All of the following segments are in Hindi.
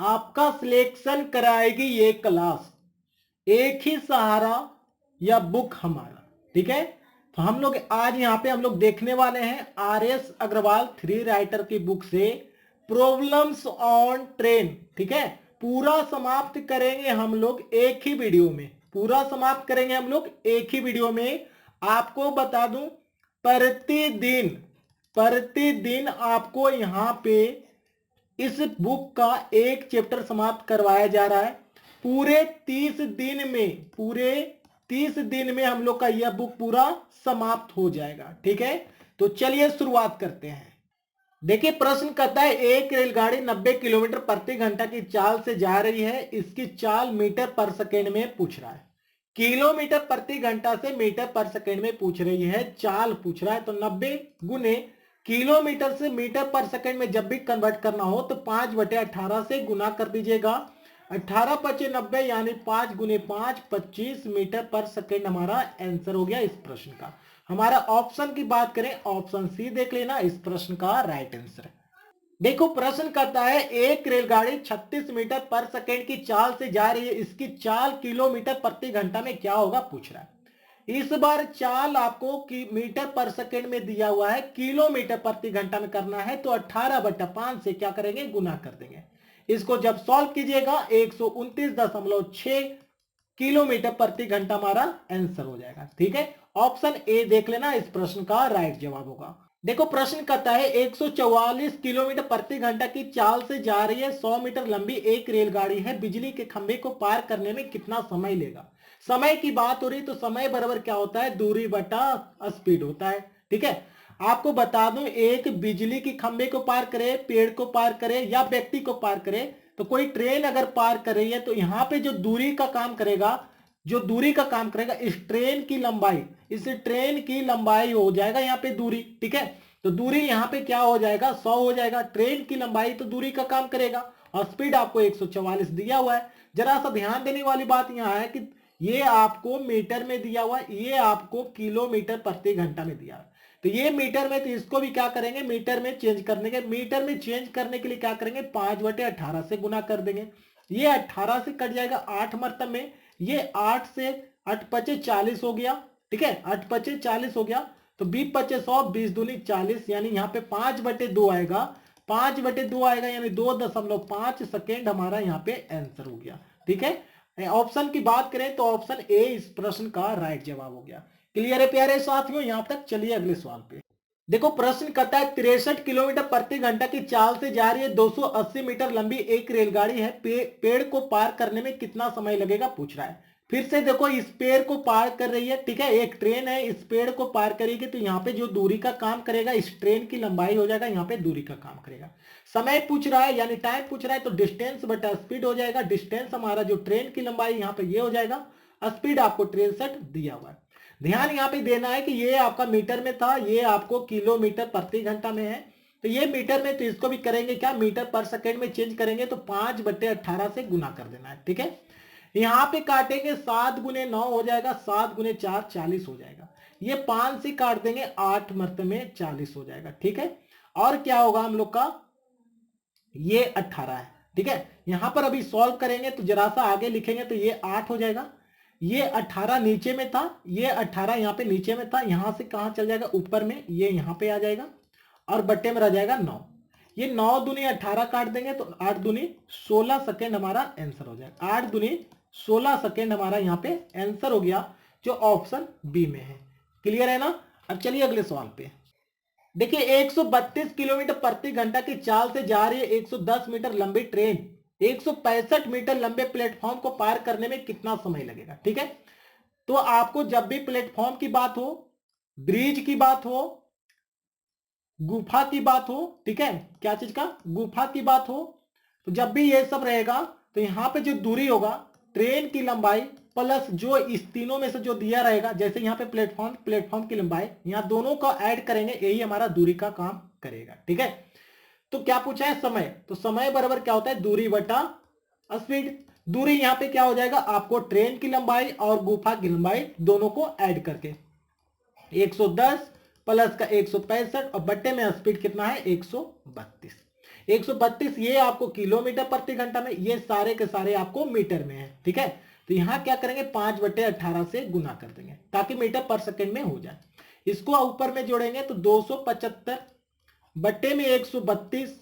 आपका सिलेक्शन कराएगी ये क्लास, एक ही सहारा या बुक हमारा। ठीक है, तो हम लोग आज यहाँ पे हम लोग देखने वाले हैं RS अग्रवाल 3 राइटर की बुक से प्रॉब्लम्स ऑन ट्रेन। ठीक है, पूरा समाप्त करेंगे हम लोग एक ही वीडियो में, पूरा समाप्त करेंगे हम लोग एक ही वीडियो में। आपको बता दूं, प्रतिदिन प्रतिदिन आपको यहाँ पे इस बुक का एक चैप्टर समाप्त करवाया जा रहा है। पूरे 30 दिन में, पूरे 30 दिन में हम लोग का यह बुक पूरा समाप्त हो जाएगा। ठीक है, तो चलिए शुरुआत करते हैं। देखिए प्रश्न कहता है, एक रेलगाड़ी 90 किलोमीटर प्रति घंटा की चाल से जा रही है, इसकी चाल मीटर पर सेकेंड में पूछ रहा है। किलोमीटर प्रति घंटा से मीटर पर सेकेंड में पूछ रही है, चाल पूछ रहा है। तो 90 गुने किलोमीटर से मीटर पर सेकेंड में जब भी कन्वर्ट करना हो तो 5/18 से गुना कर दीजिएगा। 18 पचे 90 यानी 5 गुने 5 25 मीटर पर सेकेंड हमारा आंसर हो गया इस प्रश्न का। हमारा ऑप्शन की बात करें, ऑप्शन सी देख लेना इस प्रश्न का राइट आंसर। देखो प्रश्न कहता है, एक रेलगाड़ी 36 मीटर पर सेकेंड की चाल से जा रही है, इसकी चाल किलोमीटर प्रति घंटा में क्या होगा पूछ रहा है। इस बार चाल आपको मीटर पर सेकेंड में दिया हुआ है, किलोमीटर प्रति घंटा में करना है, तो 18/5 से क्या करेंगे, गुना कर देंगे। इसको जब सॉल्व कीजिएगा 129.6 किलोमीटर प्रति घंटा हमारा आंसर हो जाएगा। ठीक है, ऑप्शन ए देख लेना इस प्रश्न का राइट जवाब होगा। देखो प्रश्न कहता है, 144 किलोमीटर प्रति घंटा की चाल से जा रही है 100 मीटर लंबी एक रेलगाड़ी है, बिजली के खंभे को पार करने में कितना समय लेगा। समय की बात हो रही तो समय बराबर क्या होता है, दूरी बटा स्पीड होता है। ठीक है, आपको बता दूं, एक बिजली के खंभे को पार करे, पेड़ को पार करे या व्यक्ति को पार करे, तो कोई ट्रेन अगर पार कर रही है तो यहाँ पे जो दूरी का काम करेगा, जो दूरी का काम करेगा इस ट्रेन की लंबाई, इस ट्रेन की लंबाई हो जाएगा यहाँ पे दूरी। ठीक है, तो दूरी यहाँ पे क्या हो जाएगा, 100 हो जाएगा। ट्रेन की लंबाई तो दूरी का काम करेगा और स्पीड आपको 144 दिया हुआ है। जरा सा ध्यान देने वाली बात यहाँ है कि ये आपको मीटर में दिया हुआ है, ये आपको किलोमीटर प्रति घंटा में दिया है। तो ये मीटर में, तो इसको भी क्या करेंगे, मीटर में चेंज करने के, मीटर में चेंज करने के लिए क्या करेंगे, 5/18 से गुना कर देंगे। ये 18 से कट जाएगा 8 मरतब में, ये 8 से 8 पचे 40 हो गया। ठीक है, 8 पचे 40 हो गया, तो 20 पचे 100, 20 दूनी 40, यानी यहाँ पे 5/2 आएगा, 5/2 आएगा, यानी 2.5 सेकेंड हमारा यहाँ पे आंसर हो गया। ठीक है, ऑप्शन की बात करें तो ऑप्शन ए इस प्रश्न का राइट जवाब हो गया। क्लियर है प्यारे साथियों यहां तक। चलिए अगले सवाल पे। देखो प्रश्न कहता है, 63 किलोमीटर प्रति घंटा की चाल से जा रही है 280 मीटर लंबी एक रेलगाड़ी है, पेड़ को पार करने में कितना समय लगेगा पूछ रहा है। फिर से देखो, इस पेड़ को पार कर रही है। ठीक है, एक ट्रेन है, इस पेड़ को पार करेगी तो यहाँ पे जो दूरी का काम करेगा इस ट्रेन की लंबाई हो जाएगा, यहाँ पे दूरी का काम करेगा। समय पूछ रहा है यानी टाइम पूछ रहा है, तो डिस्टेंस बटा स्पीड हो जाएगा। डिस्टेंस हमारा जो ट्रेन की लंबाई यहाँ पे ये हो जाएगा, स्पीड आपको 63 दिया हुआ है। ध्यान यहाँ पे देना है कि ये आपका मीटर में था, ये आपको किलोमीटर प्रति घंटा में है। तो ये मीटर में, तो इसको भी करेंगे क्या, मीटर पर सेकेंड में चेंज करेंगे, तो 5/18 से गुना कर देना है। ठीक है, यहाँ पे काटेंगे 7 गुने 9 हो जाएगा, 7 गुने 4 40 हो जाएगा। ये 5 से काट देंगे 8 मरतबे में 40 हो जाएगा। ठीक है, और क्या होगा हम लोग का, ये 18 है। ठीक है, यहां पर अभी सॉल्व करेंगे तो जरा सा आगे लिखेंगे तो ये 8 हो जाएगा। ये 18 नीचे में था, ये 18 यहाँ पे नीचे में था, यहां से कहां चल जाएगा, ऊपर में, ये यहाँ पे आ जाएगा और बट्टे में रह जाएगा 9। ये 9 दूनी 18 काट देंगे तो 8 दूनी 16 सेकेंड हमारा आंसर हो जाएगा। 8 दूनी 16 सेकेंड हमारा यहाँ पे आंसर हो गया, जो ऑप्शन बी में है। क्लियर है ना। अब चलिए अगले सवाल पे। देखिए 132 किलोमीटर प्रति घंटा की चाल से जा रही है 110 मीटर लंबी ट्रेन 165 मीटर लंबे प्लेटफॉर्म को पार करने में कितना समय लगेगा। ठीक है, तो आपको जब भी प्लेटफॉर्म की बात हो, ब्रिज की बात हो, गुफा की बात हो, ठीक है, क्या चीज का, गुफा की बात हो, तो जब भी ये सब रहेगा तो यहां पे जो दूरी होगा, ट्रेन की लंबाई प्लस जो इस तीनों में से जो दिया रहेगा, जैसे यहाँ पे प्लेटफॉर्म की लंबाई, यहाँ दोनों का ऐड करेंगे, यही हमारा दूरी का काम करेगा। ठीक है, तो क्या पूछा है, समय, तो समय बराबर क्या होता है, दूरी बटा स्पीड। दूरी यहाँ पे क्या हो जाएगा, आपको ट्रेन की लंबाई और गुफा की लंबाई दोनों को ऐड करके 110 प्लस का 165 और बट्टे में स्पीड कितना है 132। 132 ये आपको किलोमीटर प्रति घंटा में, ये सारे के सारे आपको मीटर में है। ठीक है, तो यहां क्या करेंगे 5/18 से गुना कर देंगे ताकि मीटर पर सेकंड में हो जाए। इसको ऊपर में जोड़ेंगे तो 275 बट्टे में 132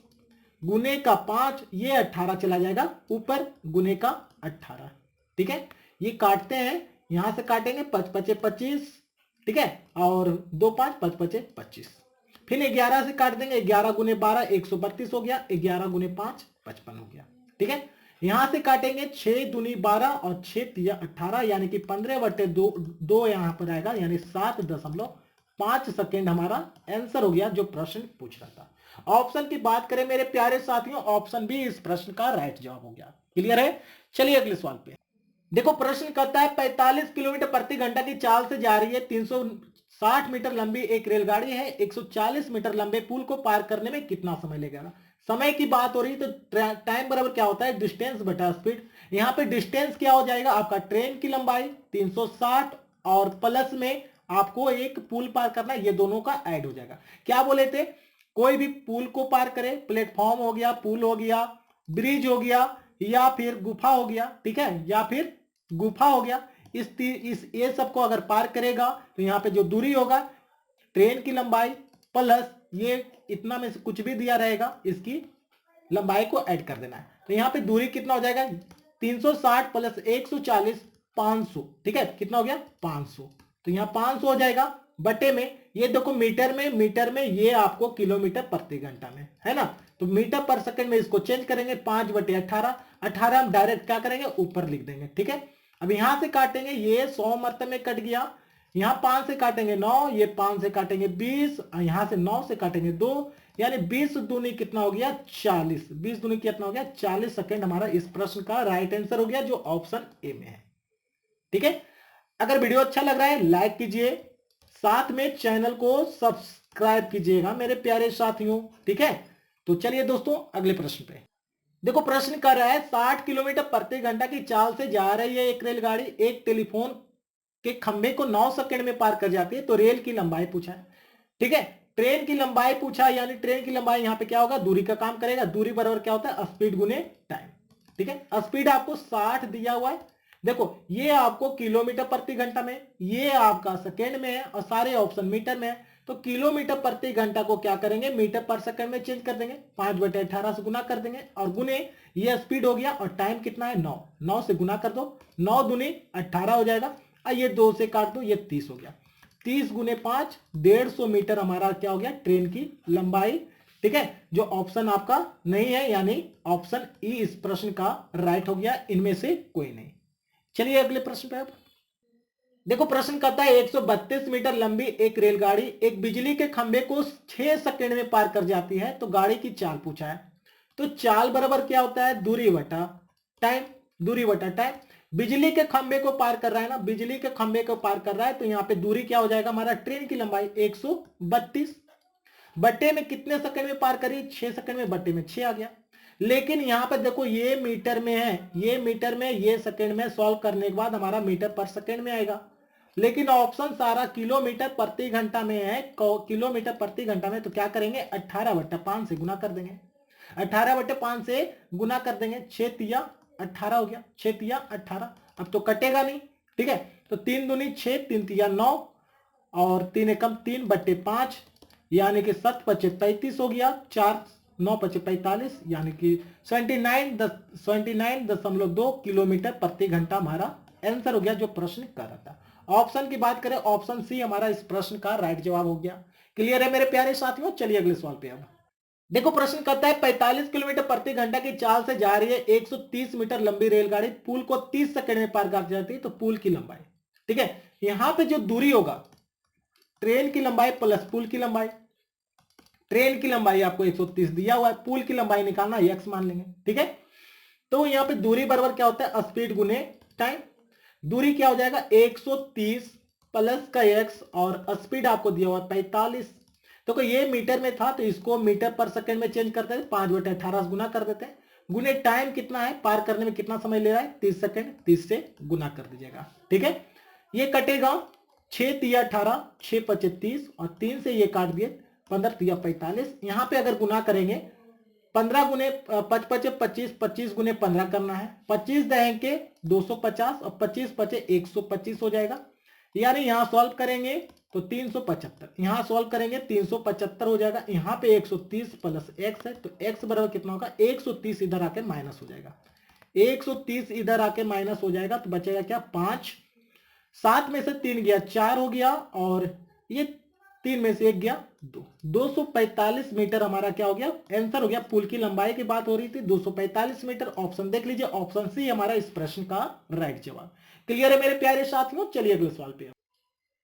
गुने का 5, ये 18 चला जाएगा ऊपर, गुने का 18। ठीक है, ये काटते हैं, यहां से काटेंगे 5 5 25, ठीक है, और 2 5 5 5 25। फिर 11 से काट देंगे, 11 गुने 12 132 हो गया, 11 गुने 5 55 हो गया। ठीक है, यहां से काटेंगे 6 दूनी 12 और 6 तिया 18, यानी कि 15/2 यहां पर आएगा, यानी 7.5 सेकेंड हमारा आंसर हो गया जो प्रश्न पूछ रहा था। ऑप्शन की बात करें मेरे प्यारे साथियों, ऑप्शन भी इस प्रश्न का राइट जवाब हो गया। क्लियर है, चलिए अगले सवाल पे। देखो प्रश्न कहता है 45 किलोमीटर प्रति घंटा की चाल से जा रही है 360 मीटर लंबी एक रेलगाड़ी है, 140 मीटर लंबे पुल को पार करने में कितना समय लगेगा। समय की बात हो रही तो टाइम बराबर क्या होता है, डिस्टेंस बटा स्पीड। यहाँ पे डिस्टेंस क्या हो जाएगा आपका, ट्रेन की लंबाई 360 और प्लस में आपको एक पुल पार करना, ये दोनों का ऐड हो जाएगा। क्या बोले थे, कोई भी पुल को पार करे, प्लेटफॉर्म हो गया, पुल हो गया, ब्रिज हो गया, या फिर गुफा हो गया, ठीक है, या फिर गुफा हो गया, इस ये सबको अगर पार करेगा तो यहाँ पे जो दूरी होगा ट्रेन की लंबाई प्लस ये इतना में से कुछ भी दिया रहेगा, इसकी लंबाई को ऐड कर देना है। तो यहाँ पे दूरी कितना हो जाएगा, 360 प्लस 140 500। ठीक है, कितना हो गया 500, तो यहाँ 500 हो जाएगा बटे में, ये देखो मीटर में ये आपको किलोमीटर प्रति घंटा में है ना, तो मीटर पर सेकंड में इसको चेंज करेंगे 5/18, 18 हम डायरेक्ट क्या करेंगे ऊपर लिख देंगे। ठीक है, अब यहां से काटेंगे, ये 100 मरतबे में कट गया, यहां 5 से काटेंगे 9, ये 5 से काटेंगे 20, यहां से 9 से काटेंगे 2, यानी 20 दूनी कितना हो गया 40, 20 दूनी कितना हो गया 40 सेकंड हमारा इस प्रश्न का राइट आंसर हो गया जो ऑप्शन ए में है। ठीक है, अगर वीडियो अच्छा लग रहा है लाइक कीजिए, साथ में चैनल को सब्सक्राइब कीजिएगा मेरे प्यारे साथियों। ठीक है, तो चलिए दोस्तों अगले प्रश्न पे। देखो प्रश्न कर रहा है 60 किलोमीटर प्रति घंटा की चाल से जा रही है एक रेलगाड़ी, एक टेलीफोन के खंभे को 9 सेकंड में पार कर जाती है, तो रेल की लंबाई पूछा है। ठीक है, ट्रेन की लंबाई पूछा, यानी ट्रेन की लंबाई यहां पे क्या होगा, दूरी का काम करेगा, दूरी बराबर क्या होता है स्पीड गुने टाइम। ठीक है, स्पीड आपको 60 दिया हुआ है, देखो ये आपको किलोमीटर प्रति घंटा में, ये आपका सेकेंड में है और सारे ऑप्शन मीटर में है, तो किलोमीटर प्रति घंटा को क्या करेंगे मीटर पर सेकंड में चेंज कर देंगे, 5/18 से गुना कर देंगे और गुने ये स्पीड हो गया और टाइम कितना है 9, 9 से गुना कर दो, 9 दूनी 18 हो जाएगा और ये 2 से काट दो, ये 30 हो गया, 30 गुने 5 150 मीटर हमारा क्या हो गया ट्रेन की लंबाई। ठीक है, जो ऑप्शन आपका नहीं है, यानी ऑप्शन ई इस प्रश्न का राइट हो गया, इनमें से कोई नहीं। चलिए अगले प्रश्न पे आप देखो प्रश्न कहता है 132 मीटर लंबी एक रेलगाड़ी एक बिजली के खंभे को 6 सेकंड में पार कर जाती है, तो गाड़ी की चाल पूछा है, तो चाल बराबर क्या होता है दूरी बटा टाइम, दूरी बटा टाइम। बिजली के खंभे को पार कर रहा है ना, बिजली के खंभे को पार कर रहा है, तो यहाँ पे दूरी क्या हो जाएगा हमारा ट्रेन की लंबाई 132 बट्टे में कितने सेकंड में पार करी 6 सेकंड में, बट्टे में 6 आ गया। लेकिन यहां पर देखो ये मीटर में है, ये मीटर में, ये सेकंड में, सॉल्व करने के बाद हमारा मीटर पर सेकंड में आएगा, लेकिन ऑप्शन सारा किलोमीटर प्रति घंटा में है, किलोमीटर प्रति घंटा में, तो क्या करेंगे 18/5 से गुना कर देंगे, 18/5 से गुना कर देंगे, 6 तिया 18 हो गया, 6 तिया 18, अब तो कटेगा नहीं। ठीक है, तो 3 दूनी 6, 3 तिया 9 और 3 एकम 3/5, यानी कि 7 पचे 35 हो गया, 4 9 पचे 45, यानी कि 79.2 किलोमीटर प्रति घंटा हमारा आंसर हो गया जो प्रश्न कर रहा था। ऑप्शन की बात करें ऑप्शन सी हमारा इस प्रश्न का राइट जवाब हो गया। क्लियर है मेरे प्यारे साथियों, चलिए अगले सवाल पे अब देखो प्रश्न कहता है 45 किलोमीटर प्रति घंटा की चाल से जा रही है 130 मीटर लंबी रेलगाड़ी पुल को 30 सेकंड में पार कर जाती है, तो पुल की लंबाई। ठीक है, यहां पे जो दूरी होगा ट्रेन की लंबाई प्लस पुल की लंबाई, ट्रेन की लंबाई आपको 130 दिया हुआ है, पुल की लंबाई निकालना x मान लेंगे। ठीक है, तो यहां पे दूरी बराबर क्या होता है स्पीड गुने टाइम, दूरी क्या हो जाएगा 130 प्लस का x और स्पीड आपको दिया हुआ 45, तो ये मीटर में था तो इसको मीटर पर सेकंड में चेंज करते हैं, 5/18 से गुना कर देते हैं, गुने टाइम कितना है पार करने में कितना समय ले रहा है 30 सेकंड, 30 से गुना कर दीजिएगा। ठीक है, ये कटेगा 6 तिया 18, 6 पचे 30 और 3 से ये काट दिए 15 तिया 45, यहां पे अगर गुना करेंगे 15 गुने 5 25, 25 गुने 15 करना है, 25 दहेंगे 250 और 25 पचे 125 हो जाएगा। यानी यहां सॉल्व करेंगे तो 375, यहां सॉल्व करेंगे 375 हो जाएगा। यहां पे 130 प्लस x है तो x बराबर कितना होगा, 130 इधर आके माइनस हो जाएगा, 130 इधर आके माइनस हो जाएगा तो बचेगा क्या 5, 7 में से 3 गया 4 हो गया, और ये 3 में से 1 गया 2, 245 मीटर हमारा क्या हो गया, आंसर हो गया। पुल की लंबाई की बात हो रही थी, 245 मीटर। ऑप्शन देख लीजिए, ऑप्शन सी हमारा इस प्रश्न का राइट जवाब। क्लियर है मेरे प्यारे साथियों। चलिए अगले सवाल पे।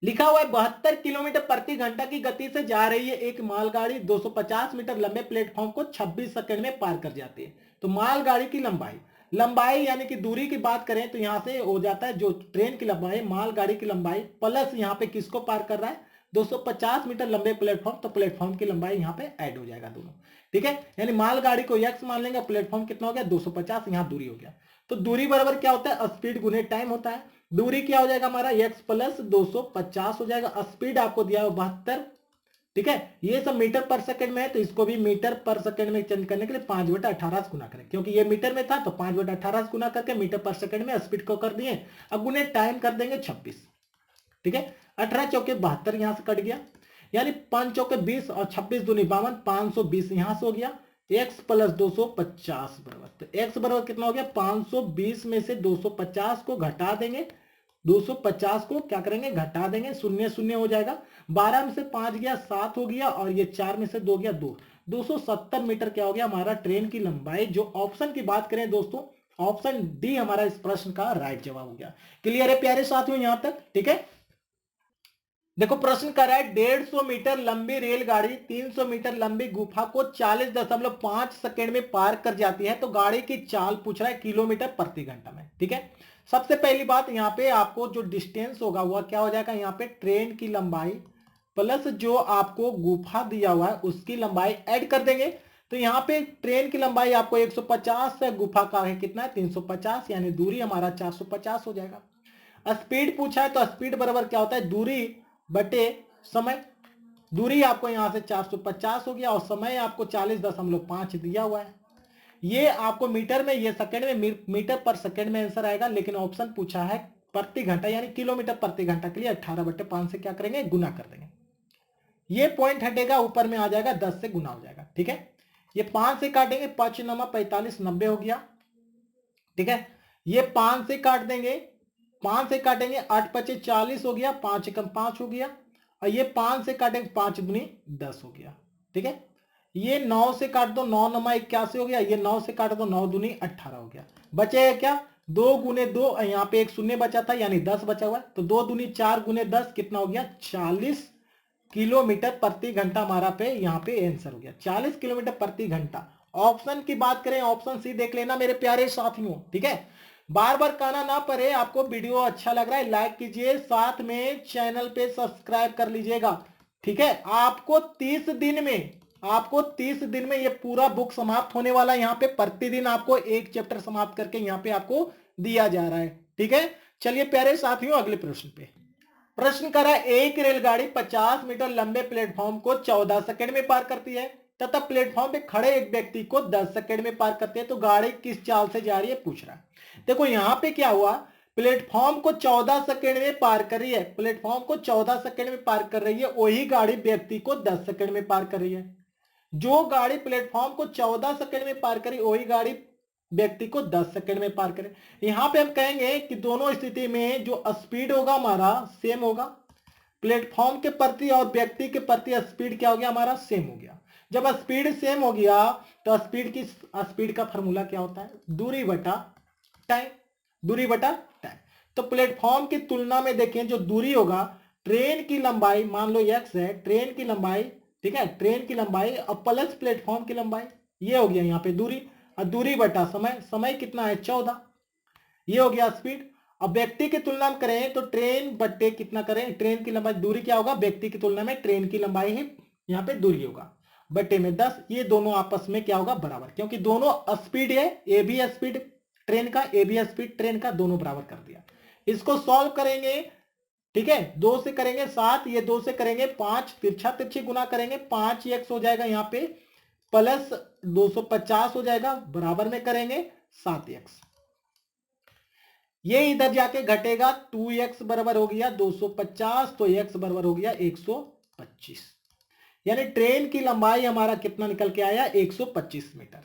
लिखा हुआ है 72 किलोमीटर प्रति घंटा की गति से जा रही है एक मालगाड़ी 250 मीटर लंबे प्लेटफॉर्म को 26 सेकंड में पार कर जाती है। तो मालगाड़ी की लंबाई यानी कि दूरी की बात करें तो यहां से हो जाता है जो ट्रेन की लंबाई, मालगाड़ी की लंबाई प्लस यहां पे किसको पार कर रहा है, 250 मीटर लंबे प्लेटफॉर्म, तो प्लेटफॉर्म की लंबाई यहां पे ऐड हो जाएगा दोनों। ठीक है, यानी मालगाड़ी को x मान लेंगे, प्लेटफॉर्म कितना हो गया 250, यहां दूरी हो गया। तो दूरी बराबर क्या होता है, स्पीड गुने टाइम होता है। दूरी क्या हो जाएगा हमारा x प्लस 250 हो जाएगा। स्पीड आपको दिया है 72। ठीक है, ये सब मीटर पर सेकंड में है तो इसको भी मीटर पर सेकंड में चेंज करने के लिए 5/18 से गुना करें, क्योंकि ये मीटर में था तो 5/18 से गुना करके मीटर पर सेकंड में स्पीड को कर दिए। अब गुने टाइम कर देंगे 26। ठीक है, 18 चौके 72 यहां से कट गया, यानी 5 चौके 20 और 26 दूनी 52, 520 यहां से हो गया। x प्लस 250 बराबर, तो x बराबर कितना हो गया 520 में से 250 को घटा देंगे, 250 को क्या करेंगे घटा देंगे, शून्य शून्य हो जाएगा। 12 में से 5 गया 7 हो गया, और ये 4 में से 2 गया 2, 270 मीटर क्या हो गया हमारा ट्रेन की लंबाई। जो ऑप्शन की बात करें दोस्तों, ऑप्शन डी हमारा इस प्रश्न का राइट जवाब हो गया। क्लियर है प्यारे साथियों यहां तक। ठीक है, देखो प्रश्न कर रहा है 150 मीटर लंबी रेलगाड़ी 300 मीटर लंबी गुफा को 40.5 सेकंड में पार कर जाती है, तो गाड़ी की चाल पूछ रहा है किलोमीटर प्रति घंटा में। ठीक है, सबसे पहली बात यहाँ पे आपको जो डिस्टेंस होगा वह क्या हो जाएगा, यहाँ पे ट्रेन की लंबाई प्लस जो आपको गुफा दिया हुआ है उसकी लंबाई ऐड कर देंगे। तो यहाँ पे ट्रेन की लंबाई आपको 150 है, गुफा का है कितना है 350, यानी दूरी हमारा 450 हो जाएगा। स्पीड पूछा है तो स्पीड बराबर क्या होता है, दूरी बटे समय। दूरी आपको यहां से 450 हो गया और समय आपको 40.5 दिया हुआ है। ये आपको मीटर में, ये सेकंड में, मीटर पर सेकंड में आंसर आएगा, लेकिन ऑप्शन पूछा है प्रति घंटा यानी किलोमीटर प्रति घंटा के लिए 18/5 से क्या करेंगे गुना कर देंगे। ये पॉइंट हटेगा, ऊपर में आ जाएगा 10 से गुना हो जाएगा। ठीक है, ये 5 से काटेंगे, 5 नमा 45, 90 हो गया। ठीक है, ये 5 से काट देंगे, 5 से काटेंगे 8 पचे 40 हो गया, 5 एकम 5 हो गया, और ये 5 से काटेंगे 5 दूनी 10 हो गया। ठीक है, ये 9 से काट दो, 9 नमा 81 हो गया, ये 9 से काट दो 9 दूनी 18 हो गया। बचेगा क्या 2 गुने 2, यहाँ पे एक शून्य बचा था यानी 10 बचा हुआ है, तो 2 दूनी 4 गुने 10 कितना हो गया 40 किलोमीटर प्रति घंटा हमारा पे यहाँ पे आंसर हो गया 40 किलोमीटर प्रति घंटा। ऑप्शन की बात करें, ऑप्शन सी देख लेना मेरे प्यारे साथियों। ठीक है, बार बार कहना ना पड़े, आपको वीडियो अच्छा लग रहा है लाइक कीजिए, साथ में चैनल पे सब्सक्राइब कर लीजिएगा। ठीक है, आपको 30 दिन में ये पूरा बुक समाप्त होने वाला है। यहाँ पे प्रतिदिन आपको एक चैप्टर समाप्त करके यहाँ पे आपको दिया जा रहा है। ठीक है, चलिए प्यारे साथियों अगले प्रश्न पे। प्रश्न करा, एक रेलगाड़ी 50 मीटर लंबे प्लेटफॉर्म को 14 सेकंड में पार करती है तथा प्लेटफॉर्म पे खड़े एक व्यक्ति को 10 सेकंड में पार करती है, तो गाड़ी किस चाल से जा रही है पूछ रहा है। देखो यहां पे क्या हुआ, प्लेटफॉर्म को 14 सेकंड में पार कर रही है, प्लेटफॉर्म को 14 सेकंड में पार कर रही है, वही गाड़ी व्यक्ति को 10 सेकंड में पार कर रही है। जो गाड़ी प्लेटफॉर्म को 14 सेकंड में पार करी वही गाड़ी व्यक्ति को 10 सेकंड में पार करे। यहां पे हम कहेंगे कि दोनों स्थिति में जो स्पीड होगा हमारा सेम होगा, प्लेटफॉर्म के प्रति और व्यक्ति के प्रति स्पीड क्या हो गया हमारा सेम हो गया। जब स्पीड सेम हो गया तो स्पीड का फॉर्मूला क्या होता है, दूरी बटा टाइम, दूरी बटा टाइम। तो प्लेटफॉर्म की तुलना में देखें जो दूरी होगा, ट्रेन की लंबाई मान लो x है, ट्रेन की लंबाई, ठीक है, ट्रेन की लंबाई और प्लस प्लेटफॉर्म की लंबाई, ये हो गया यहाँ पे दूरी, और दूरी बटा समय, समय कितना है 14, ये हो गया स्पीड। अब व्यक्ति की तुलना में करें तो ट्रेन बट्टे कितना करें, ट्रेन की लंबाई, दूरी क्या होगा व्यक्ति की तुलना में ट्रेन की लंबाई ही यहाँ पे दूरी होगा, बट्टे में 10, ये दोनों आपस में क्या होगा बराबर, क्योंकि दोनों स्पीड है, ए भी स्पीड ट्रेन का, ए भी स्पीड ट्रेन का, दोनों बराबर कर दिया। इसको सॉल्व करेंगे, ठीक है, 2 से करेंगे 7, ये 2 से करेंगे 5, तिरछा तिरछी गुना करेंगे 5x हो जाएगा यहाँ पे प्लस 250 हो जाएगा, बराबर में करेंगे 7x। ये इधर जाके घटेगा, 2x बराबर हो गया 250, तो x बराबर हो गया 125। यानी ट्रेन की लंबाई हमारा कितना निकल के आया, 125 मीटर।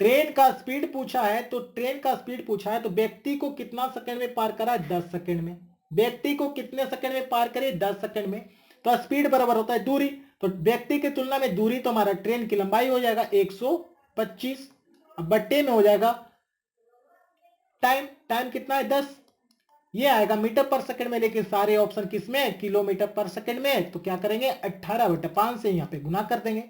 ट्रेन का स्पीड पूछा है, तो ट्रेन का स्पीड पूछा है तो व्यक्ति को कितना सेकंड में पार करा, 10 सेकंड में। व्यक्ति को कितने सेकंड में पार करे, 10 सेकंड में। तो स्पीड बराबर होता है दूरी, तो व्यक्ति की तुलना में दूरी, तो हमारा ट्रेन की लंबाई हो जाएगा 125। अब बट्टे में हो जाएगा टाइम, टाइम कितना है 10, ये आएगा मीटर पर सेकंड में, लेकिन सारे ऑप्शन किसमें, किलोमीटर पर सेकंड में। तो क्या करेंगे, 18/5 से यहां पे गुना कर देंगे।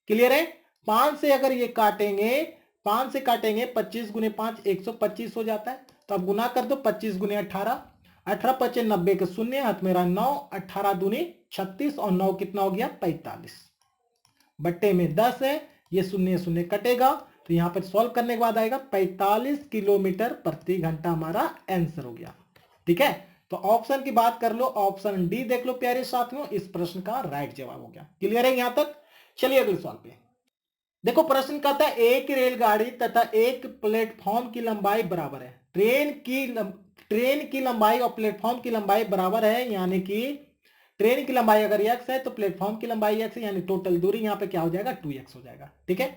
क्लियर है। 5 से अगर ये काटेंगे, 5 से काटेंगे, 25 गुने 5 125 हो जाता है। तो अब गुना कर दो, 25 गुने 18, 18 पचे 90 के शून्य, हाथ मेरा 9, 18 दूनी 36 और 9 कितना हो गया, 45। बट्टे में 10 है, ये शून्य शून्य कटेगा, तो यहां पर सॉल्व करने के बाद आएगा 45 किलोमीटर प्रति घंटा, हमारा आंसर हो गया। ठीक है, तो ऑप्शन की बात कर लो, ऑप्शन डी देख लो प्यारे साथियों, इस प्रश्न का राइट जवाब हो गया। क्लियर है यहां तक। चलिए अगले सवाल पे देखो। प्रश्न कहता है एक रेलगाड़ी तथा एक प्लेटफॉर्म की लंबाई बराबर है। ट्रेन की लंबाई और प्लेटफॉर्म की लंबाई बराबर है, यानी कि ट्रेन की लंबाई अगर x है तो प्लेटफॉर्म की लंबाई x है, यानी टोटल दूरी यहां पे क्या हो जाएगा, 2x हो जाएगा। ठीक है,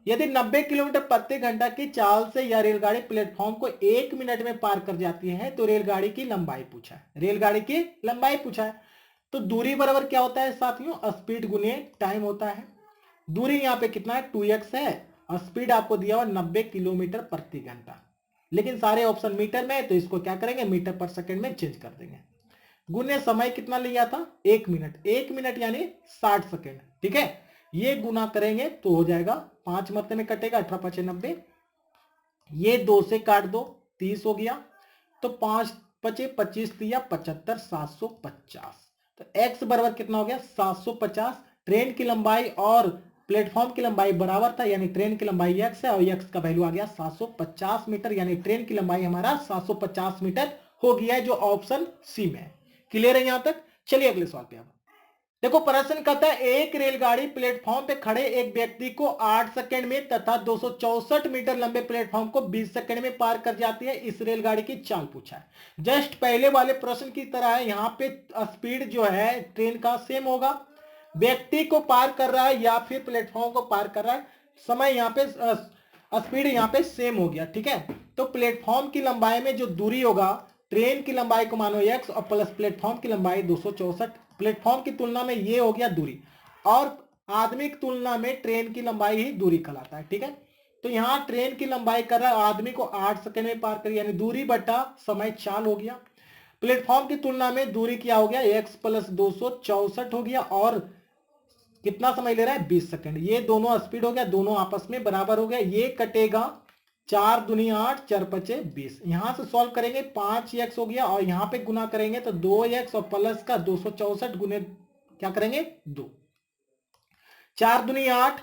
यदि 90 किलोमीटर प्रति घंटा की चाल से यह रेलगाड़ी प्लेटफॉर्म को 1 मिनट में पार कर जाती है, तो रेलगाड़ी की लंबाई पूछा है। रेलगाड़ी की लंबाई पूछा है, तो दूरी बराबर क्या होता है साथियों, स्पीड गुने टाइम होता है। दूरी यहाँ पे कितना है, 2x है, और स्पीड आपको दिया हुआ 90 किलोमीटर प्रति घंटा, लेकिन सारे ऑप्शन मीटर में है, तो इसको क्या करेंगे, मीटर पर सेकंड में चेंज कर देंगे। गुने समय कितना लिया था, 1 मिनट, 1 मिनट यानी 60 सेकंड। ठीक है, ये गुना करेंगे तो हो जाएगा, 5 मरते में कटेगा, 18 5 90, ये 2 से काट दो, 30 हो गया, तो 5 पचे 25 दिया 75, 750। तो x बराबर कितना हो गया, 750। ट्रेन की लंबाई और प्लेटफॉर्म की लंबाई बराबर था, यानी ट्रेन की लंबाई x है और x का वैल्यू आ गया 750 मीटर, यानी ट्रेन की लंबाई हमारा 750 मीटर हो गया है, जो ऑप्शन सी में है। क्लियर है यहां तक। चलिए अगले सवाल पे अब देखो। प्रश्न कहता है एक रेलगाड़ी प्लेटफॉर्म पे खड़े एक व्यक्ति को 8 सेकंड में तथा 264 मीटर लंबे प्लेटफॉर्म को 20 सेकंड में पार कर जाती है, इस रेलगाड़ी की चाल पूछा है। जस्ट पहले वाले प्रश्न की तरह है, यहाँ पे स्पीड जो है ट्रेन का सेम होगा, व्यक्ति को पार कर रहा है या फिर प्लेटफॉर्म को पार कर रहा है, समय यहाँ पे स्पीड यहाँ पे सेम हो गया। ठीक है, तो प्लेटफॉर्म की लंबाई में जो दूरी होगा, ट्रेन की लंबाई को मानो x और प्लस प्लेटफॉर्म की लंबाई 264, प्लेटफॉर्म की तुलना में ये हो गया दूरी, और आदमी की तुलना में ट्रेन की लंबाई ही दूरी कहलाता है। ठीक है, तो यहाँ ट्रेन की लंबाई कर रहा है, आदमी को 8 सेकंड में पार करिए, यानी दूरी बटा समय चाल हो गया। प्लेटफॉर्म की तुलना में दूरी क्या हो गया, x प्लस 264 हो गया, और कितना समय ले रहा है, 20 सेकंड। ये दोनों स्पीड हो गया, दोनों आपस में बराबर हो गया, ये कटेगा, 4 दूनी 8, 4 पचे 20। यहां से सॉल्व करेंगे, 5x हो गया, और यहां पे गुना करेंगे तो 2x और प्लस का 264 गुने क्या करेंगे 2, 4 दूनी 8,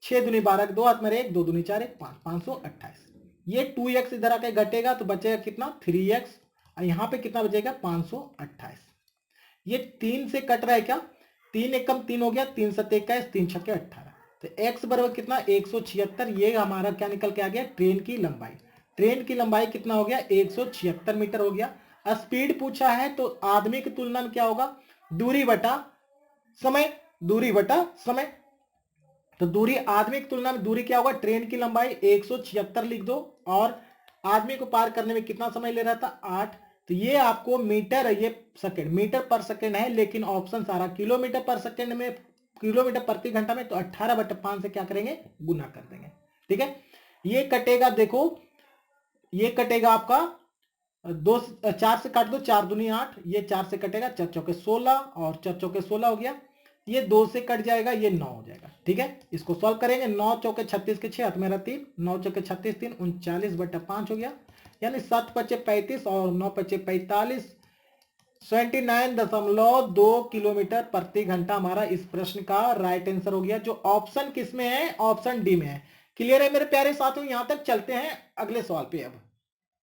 6 दूनी 12, 2 हाथ में 1, 2 दूनी 4, 1 5, 528। ये 2x इधर आके घटेगा तो बचेगा कितना, 3x, और यहां पे कितना बचेगा, 528। ये 3 से कट रहा है क्या, 3 एकम 3 हो गया, 3 सत्ते 21, 3 छक्के 18, तो x बराबर कितना, 176। ये हमारा क्या निकल के आ गया, ट्रेन की लंबाई। ट्रेन की लंबाई कितना हो गया, 176 मीटर हो गया। स्पीड पूछा है तो आदमी की तुलना में क्या होगा, दूरी बटा समय, दूरी बटा समय। तो दूरी आदमी की तुलना में दूरी क्या होगा, ट्रेन की लंबाई 176 लिख दो, और आदमी को पार करने में कितना समय ले रहा था, 8। तो ये आपको मीटर है, ये सेकंड, मीटर पर सेकंड है, लेकिन ऑप्शन सारा किलोमीटर पर सेकंड में, किलोमीटर प्रति घंटा में, तो 18/5 से क्या करेंगे, गुना कर देंगे। ठीक है, ये कटेगा, देखो ये कटेगा आपका 4 से काट दो, 4 दूनी 8, ये 4 से कटेगा, 4 चौके 16, और 4 चौके 16 हो गया, ये 2 से कट जाएगा, ये 9 हो जाएगा। ठीक है, इसको सॉल्व करेंगे, 9 चौके 36 के 6, हाथ मेरा 3, 9 चौके 36 3, 39/5 हो गया, यानी 7 पचे 35 और 9 पचे 45, 79.2 किलोमीटर प्रति घंटा हमारा इस प्रश्न का राइट आंसर हो गया, जो ऑप्शन किसमें है, ऑप्शन डी में है। क्लियर है मेरे प्यारे साथियों, यहां तक चलते हैं अगले सवाल पे अब।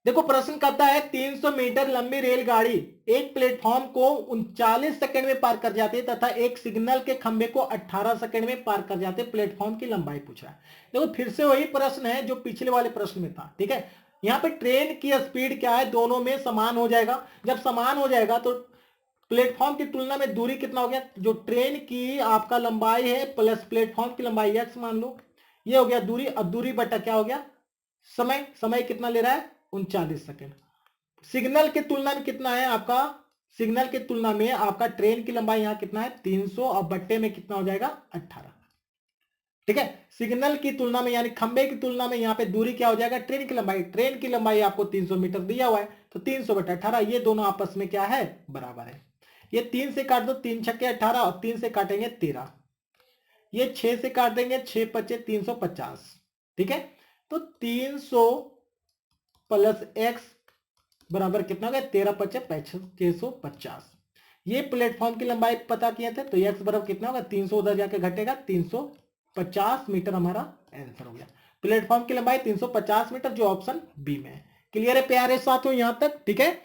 देखो प्रश्न कहता है 300 मीटर लंबी रेलगाड़ी एक प्लेटफॉर्म को 39 सेकंड में पार कर जाती है तथा एक सिग्नल के खंबे को 18 सेकंड में पार कर जाते हैं। प्लेटफॉर्म की लंबाई पूछ रहा है। देखो फिर से वही प्रश्न है जो पिछले वाले प्रश्न में था। ठीक है, यहाँ पे ट्रेन की स्पीड क्या है, दोनों में समान हो जाएगा। जब समान हो जाएगा तो प्लेटफॉर्म की तुलना में दूरी कितना हो गया, जो ट्रेन की आपका लंबाई है प्लस प्लेटफॉर्म की लंबाई x मान लो, ये हो गया दूरी। अब दूरी बटा क्या हो गया, समय। समय कितना ले रहा है, 39 सेकेंड। सिग्नल की तुलना में कितना है आपका, सिग्नल की तुलना में आपका ट्रेन की लंबाई यहां कितना है 300 और बट्टे में कितना हो जाएगा 18। ठीक है, सिग्नल की तुलना में यानी खंबे की तुलना में यहां पे दूरी क्या हो जाएगा, ट्रेन की लंबाई। ट्रेन की लंबाई आपको 300 मीटर दिया हुआ है तो 300 बटा 18, ये दोनों आपस में क्या है, बराबर है। ये 3 से काट दो, 3 छक्के 18 और 3 से काटेंगे 13। ये 6 से काट देंगे, 6 पचे 350। ठीक है, तो 300 प्लस x बराबर कितना हो गया, 13 पचे 650। ये प्लेटफॉर्म की लंबाई पता किए थे तो x बराबर कितना होगा, 300 उधर जाके घटेगा, 350 मीटर हमारा आंसर हो गया। प्लेटफॉर्म की लंबाई 350 मीटर, जो ऑप्शन बी में है। क्लियर है प्यारे साथियों यहां तक? ठीक है,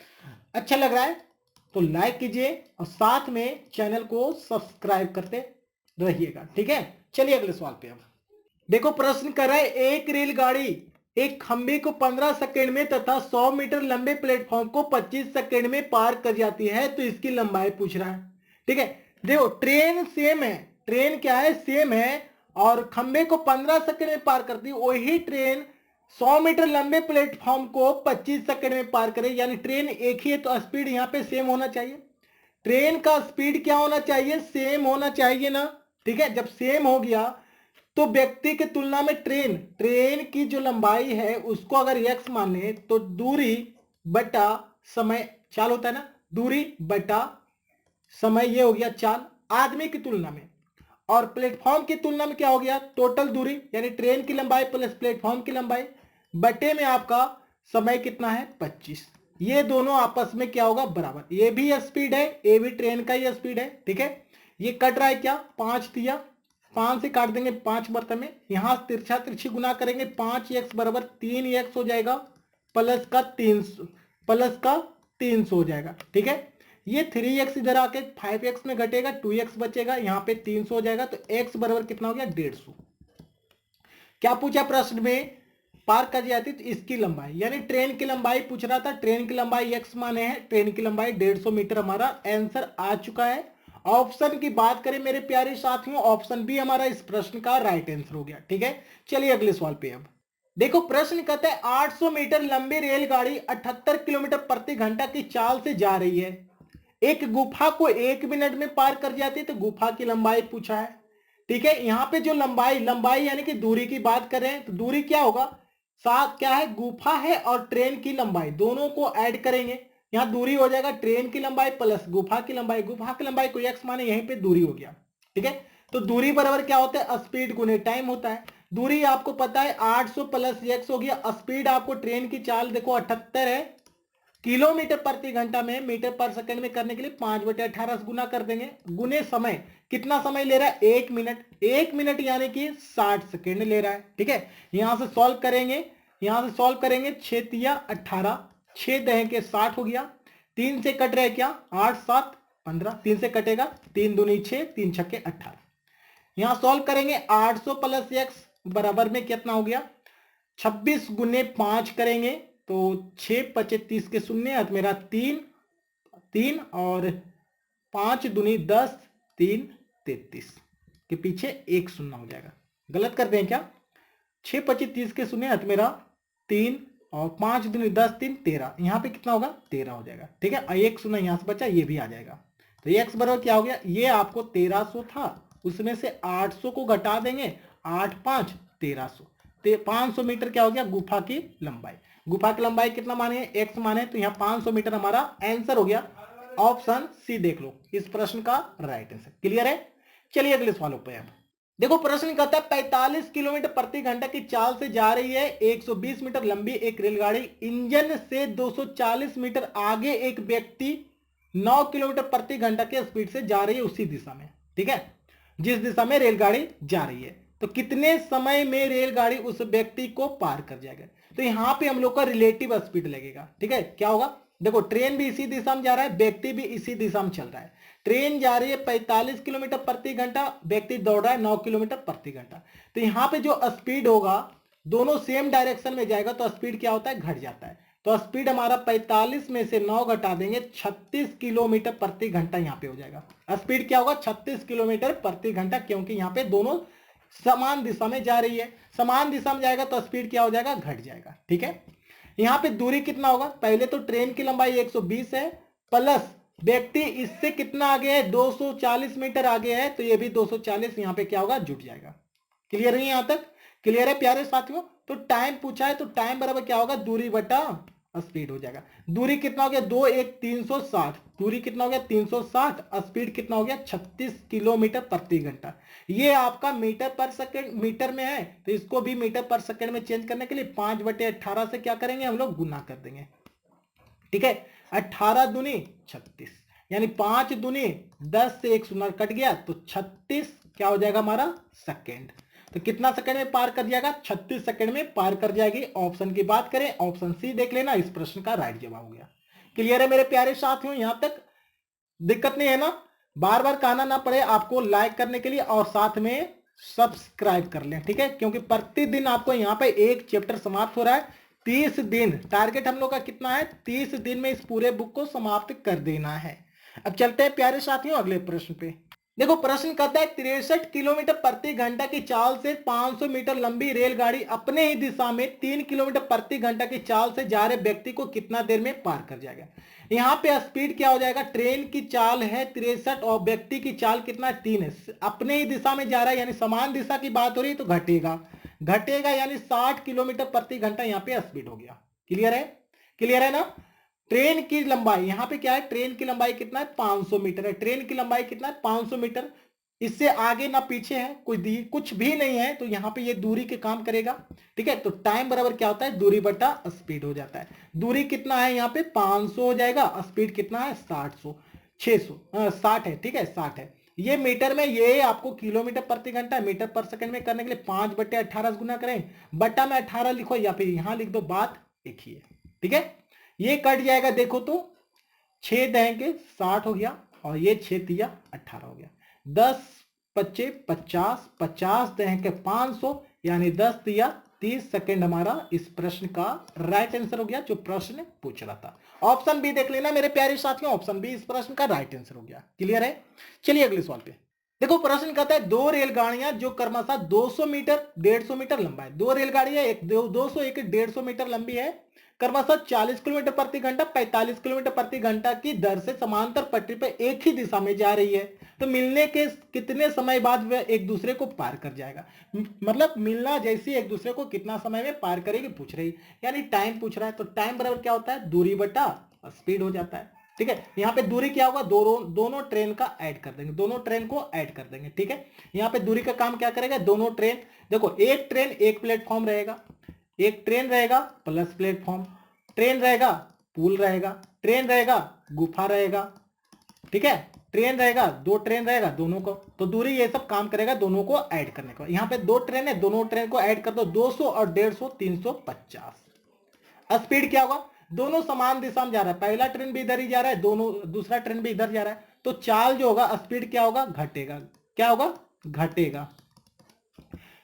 अच्छा लग रहा है तो लाइक कीजिए और साथ में चैनल को सब्सक्राइब करते रहिएगा। ठीक है, चलिए अगले सवाल पे। अब देखो प्रश्न कर रहा है एक रेलगाड़ी एक खंबे को 15 सेकंड में तथा 100 मीटर लंबे प्लेटफॉर्म को 25 सेकंड में पार कर जाती है तो इसकी लंबाई पूछ रहा है। ठीक है, देखो ट्रेन सेम है, ट्रेन क्या है, सेम है और खंबे को 15 सेकंड में पार करती है। वही ट्रेन 100 मीटर लंबे प्लेटफॉर्म को 25 सेकंड में पार करे, यानी ट्रेन एक ही है तो स्पीड यहां पे सेम होना चाहिए। ट्रेन का स्पीड क्या होना चाहिए, सेम होना चाहिए ना। ठीक है, जब सेम हो गया तो व्यक्ति की तुलना में ट्रेन की जो लंबाई है उसको अगर x माने तो दूरी बटा समय, चाल होता है ना, दूरी बटा समय, ये हो गया चाल आदमी की तुलना में। और प्लेटफॉर्म की तुलना में क्या हो गया, टोटल दूरी यानी ट्रेन की लंबाई प्लस प्लेटफॉर्म की लंबाई बटे में आपका समय कितना है 25। ये दोनों आपस में क्या होगा, बराबर। ये भी स्पीड है, ये भी ट्रेन का ही स्पीड है। ठीक है, ये कट रहा है क्या, 5 दिया, 5 से काट देंगे 5 बर्तन में, यहां तिरछा तिरछी गुना करेंगे, 5x बराबर 3x हो जाएगा प्लस का 300 हो जाएगा। ठीक है, ये 3x इधर आके 5x में घटेगा, 2x बचेगा, यहाँ पे 300 हो जाएगा तो x बराबर कितना हो गया 150। क्या पूछा प्रश्न में, पार कर जाती तो इसकी लंबाई, यानी ट्रेन की लंबाई पूछ रहा था। ट्रेन की लंबाई x माने है, ट्रेन की लंबाई 150 मीटर हमारा आंसर आ चुका है। ऑप्शन की बात करें मेरे प्यारे साथियों, ऑप्शन बी हमारा इस प्रश्न का राइट आंसर हो गया। ठीक है, चलिए अगले सवाल पे। अब देखो प्रश्न कहता है 800 मीटर लंबी रेलगाड़ी 78 किलोमीटर प्रति घंटा की चाल से जा रही है, एक गुफा को 1 मिनट में पार कर जाती है तो गुफा की लंबाई पूछा है। ठीक है, यहां पे जो लंबाई यानी कि दूरी की बात करें तो दूरी क्या होगा, साथ क्या है, गुफा है और ट्रेन की लंबाई, दोनों को ऐड करेंगे, यहां दूरी हो जाएगा ट्रेन की लंबाई प्लस गुफा की लंबाई। गुफा की लंबाई को x माने, यहीं पे दूरी हो गया। ठीक है, तो दूरी बराबर क्या होता है, स्पीड गुने टाइम होता है। दूरी आपको पता है 800 प्लस x हो गया, स्पीड आपको ट्रेन की चाल देखो 78 है, किलोमीटर प्रति घंटा में मीटर पर सेकंड में करने के लिए 5/18 से गुना कर देंगे, गुने समय, कितना समय ले रहा है 1 मिनट, 1 मिनट यानी कि 60 सेकंड ले रहा है। ठीक है, यहां से सॉल्व करेंगे, 6 तिया 18, 6 दहे के 60 हो गया, 3 से कट रहे क्या 8 7 15, 3 से कटेगा 3 दूनी 6, 3 छक्के 18। यहां सॉल्व करेंगे 800 प्लस x बराबर में कितना हो गया 26 गुने 5 करेंगे तो 6 पचे 30 के शून्य मेरा 3 और 5 दूनी 10, 3 33 के पीछे 1 शून्य हो जाएगा। गलत कर दें क्या, 6 पचे 30 के शून्य मेरा 3 और 5 दूनी 10, 3 13, यहाँ पे कितना होगा 13 हो जाएगा। ठीक है, 1 शून्य यहाँ से बचा, ये भी आ जाएगा तो x बराबर क्या हो गया, ये आपको 1300 था, उसमें से 800 को घटा देंगे, 8 5 1300, 500 मीटर क्या हो गया गुफा की लंबाई। गुफा की लंबाई कितना माने, x माने, तो यहाँ 500 मीटर हमारा आंसर हो गया। ऑप्शन सी देख लो इस प्रश्न का राइट आंसर। क्लियर है, चलिए अगले सवालों पे। अब देखो प्रश्न कहता है 45 किलोमीटर प्रति घंटा की चाल से जा रही है 120 मीटर लंबी एक रेलगाड़ी, इंजन से 240 मीटर आगे एक व्यक्ति 9 किलोमीटर प्रति घंटा की स्पीड से जा रही है उसी दिशा में। ठीक है, जिस दिशा में रेलगाड़ी जा रही है, तो कितने समय में रेलगाड़ी उस व्यक्ति को पार कर जाएगा। तो यहाँ पे हम लोग का रिलेटिव स्पीड लगेगा। ठीक है, क्या होगा, देखो ट्रेन भी इसी दिशा में जा रहा है, व्यक्ति भी इसी दिशा में चल रहा है। ट्रेन जा रही है 45 किलोमीटर प्रति घंटा, व्यक्ति दौड़ रहा है 9 किलोमीटर प्रति घंटा। तो यहाँ पे जो स्पीड होगा, दोनों सेम डायरेक्शन में जाएगा तो स्पीड क्या होता है, घट जाता है। तो स्पीड हमारा 45 में से 9 घटा देंगे, 36 किलोमीटर प्रति घंटा यहाँ पे हो जाएगा। स्पीड क्या होगा, 36 किलोमीटर प्रति घंटा, क्योंकि यहाँ पे दोनों समान दिशा में जा रही है। समान दिशा में जाएगा तो स्पीड क्या हो जाएगा, घट जाएगा। ठीक है, यहाँ पे दूरी कितना होगा, पहले तो ट्रेन की लंबाई 120 है, प्लस व्यक्ति इससे कितना आगे है, 240 मीटर आगे है, तो ये भी 240 यहाँ पे क्या होगा, जुट जाएगा। क्लियर है यहाँ तक, क्लियर है प्यारे साथियों। तो टाइम पूछा है तो टाइम बराबर क्या होगा, दूरी बटा स्पीड हो जाएगा। दूरी कितना हो गया, 2 1 360, दूरी कितना हो गया 360, स्पीड कितना हो गया 36 किलोमीटर प्रति घंटा। ये आपका मीटर पर सेकंड, मीटर में है तो इसको भी मीटर पर सेकंड में चेंज करने के लिए 5/18 से क्या करेंगे हम लोग, गुना कर देंगे। ठीक है, 18 दूनी 36, यानी 5 दूनी 10 से 1 शून्य कट गया तो 36 क्या हो जाएगा हमारा, सेकेंड। तो कितना सेकंड में पार कर जाएगा, 36 सेकंड में पार कर जाएगी। ऑप्शन की बात करें, ऑप्शन सी देख लेना, इस प्रश्न का राइट जवाब हो गया। क्लियर है मेरे प्यारे साथियों, यहां तक दिक्कत नहीं है ना, बार बार कहना ना पड़े आपको लाइक करने के लिए, और साथ में सब्सक्राइब कर लें। ठीक है, क्योंकि प्रतिदिन आपको यहाँ पे एक चैप्टर समाप्त हो रहा है। 30 दिन टारगेट हम लोग का कितना है, 30 दिन में इस पूरे बुक को समाप्त कर देना है। अब चलते हैं प्यारे साथियों अगले प्रश्न पे। देखो प्रश्न कहता है 63 किलोमीटर प्रति घंटा की चाल से 500 मीटर लंबी रेलगाड़ी अपने ही दिशा में 3 किलोमीटर प्रति घंटा की चाल से जा रहे व्यक्ति को कितना देर में पार कर जाएगा। यहाँ पे स्पीड क्या हो जाएगा, ट्रेन की चाल है 63 और व्यक्ति की चाल कितना 3 है, अपने ही दिशा में जा रहा है, यानी समान दिशा की बात हो रही है तो घटेगा, घटेगा यानी 60 किलोमीटर प्रति घंटा यहाँ पे स्पीड हो गया। क्लियर है, क्लियर है ना। ट्रेन की लंबाई यहाँ पे क्या है, ट्रेन की लंबाई कितना है 500 मीटर है, ट्रेन की लंबाई कितना है 500 मीटर, इससे आगे ना पीछे है, कुछ भी नहीं है, तो यहाँ पे ये दूरी के काम करेगा। ठीक है, तो टाइम बराबर क्या होता है, दूरी बटा स्पीड हो जाता है। दूरी कितना है यहाँ पे 500 हो जाएगा, स्पीड कितना है 60 है। ठीक है, 60 है, ये मीटर में, ये आपको किलोमीटर प्रति घंटा, मीटर पर सेकंड में करने के लिए 5/18 गुना करें, बटा में 18 लिखो या फिर यहां लिख दो, बात एक ही है। ठीक है, ये कट जाएगा, देखो तो 6 दहेंगे 60 हो गया, और ये 6 तिया 18 हो गया, 10 25 50, 50 दहेंगे 500, यानी 10 तिया 30 सेकंड हमारा इस प्रश्न का राइट आंसर हो गया, जो प्रश्न पूछ रहा था। ऑप्शन बी देख लेना मेरे प्यारे साथियों, ऑप्शन बी इस प्रश्न का राइट आंसर हो गया। क्लियर है, चलिए अगले सवाल पे। देखो प्रश्न कहता है 2 रेलगाड़ियां जो क्रमशः 200 मीटर 150 मीटर लंबा है, 2 रेलगाड़ियां, एक 200 एक 150 मीटर लंबी है, क्रमशः 40 किलोमीटर प्रति घंटा 45 किलोमीटर प्रति घंटा की दर से समांतर पटरी पर एक ही दिशा में जा रही है, तो मिलने के कितने समय बाद वह एक दूसरे को पार कर जाएगा। मतलब मिलना जैसी एक दूसरे को कितना समय में पार करेगी पूछ रही, यानी टाइम पूछ रहा है। तो टाइम बराबर क्या होता है, दूरी बटा स्पीड हो जाता है। ठीक है, यहाँ पे दूरी क्या होगा, दोनों ट्रेन का ऐड कर देंगे, दोनों ट्रेन को ऐड कर देंगे। ठीक है, यहाँ पे दूरी का काम क्या करेगा, दोनों ट्रेन, देखो एक ट्रेन एक प्लेटफॉर्म रहेगा, एक ट्रेन रहेगा प्लस प्लेटफॉर्म, ट्रेन रहेगा पुल रहेगा, ट्रेन रहेगा गुफा रहेगा। ठीक है, ट्रेन रहेगा, 2 ट्रेन रहेगा दोनों को, तो दूरी ये सब काम करेगा दोनों को ऐड करने को। यहाँ पे 2 ट्रेन है, दोनों ट्रेन को ऐड कर दो, 200 और 150 350। स्पीड क्या होगा, दोनों समान दिशा में जा रहा है, पहला ट्रेन भी इधर ही जा रहा है, दोनों दूसरा ट्रेन भी इधर जा रहा है, तो चाल जो होगा स्पीड क्या होगा, घटेगा। क्या होगा, घटेगा।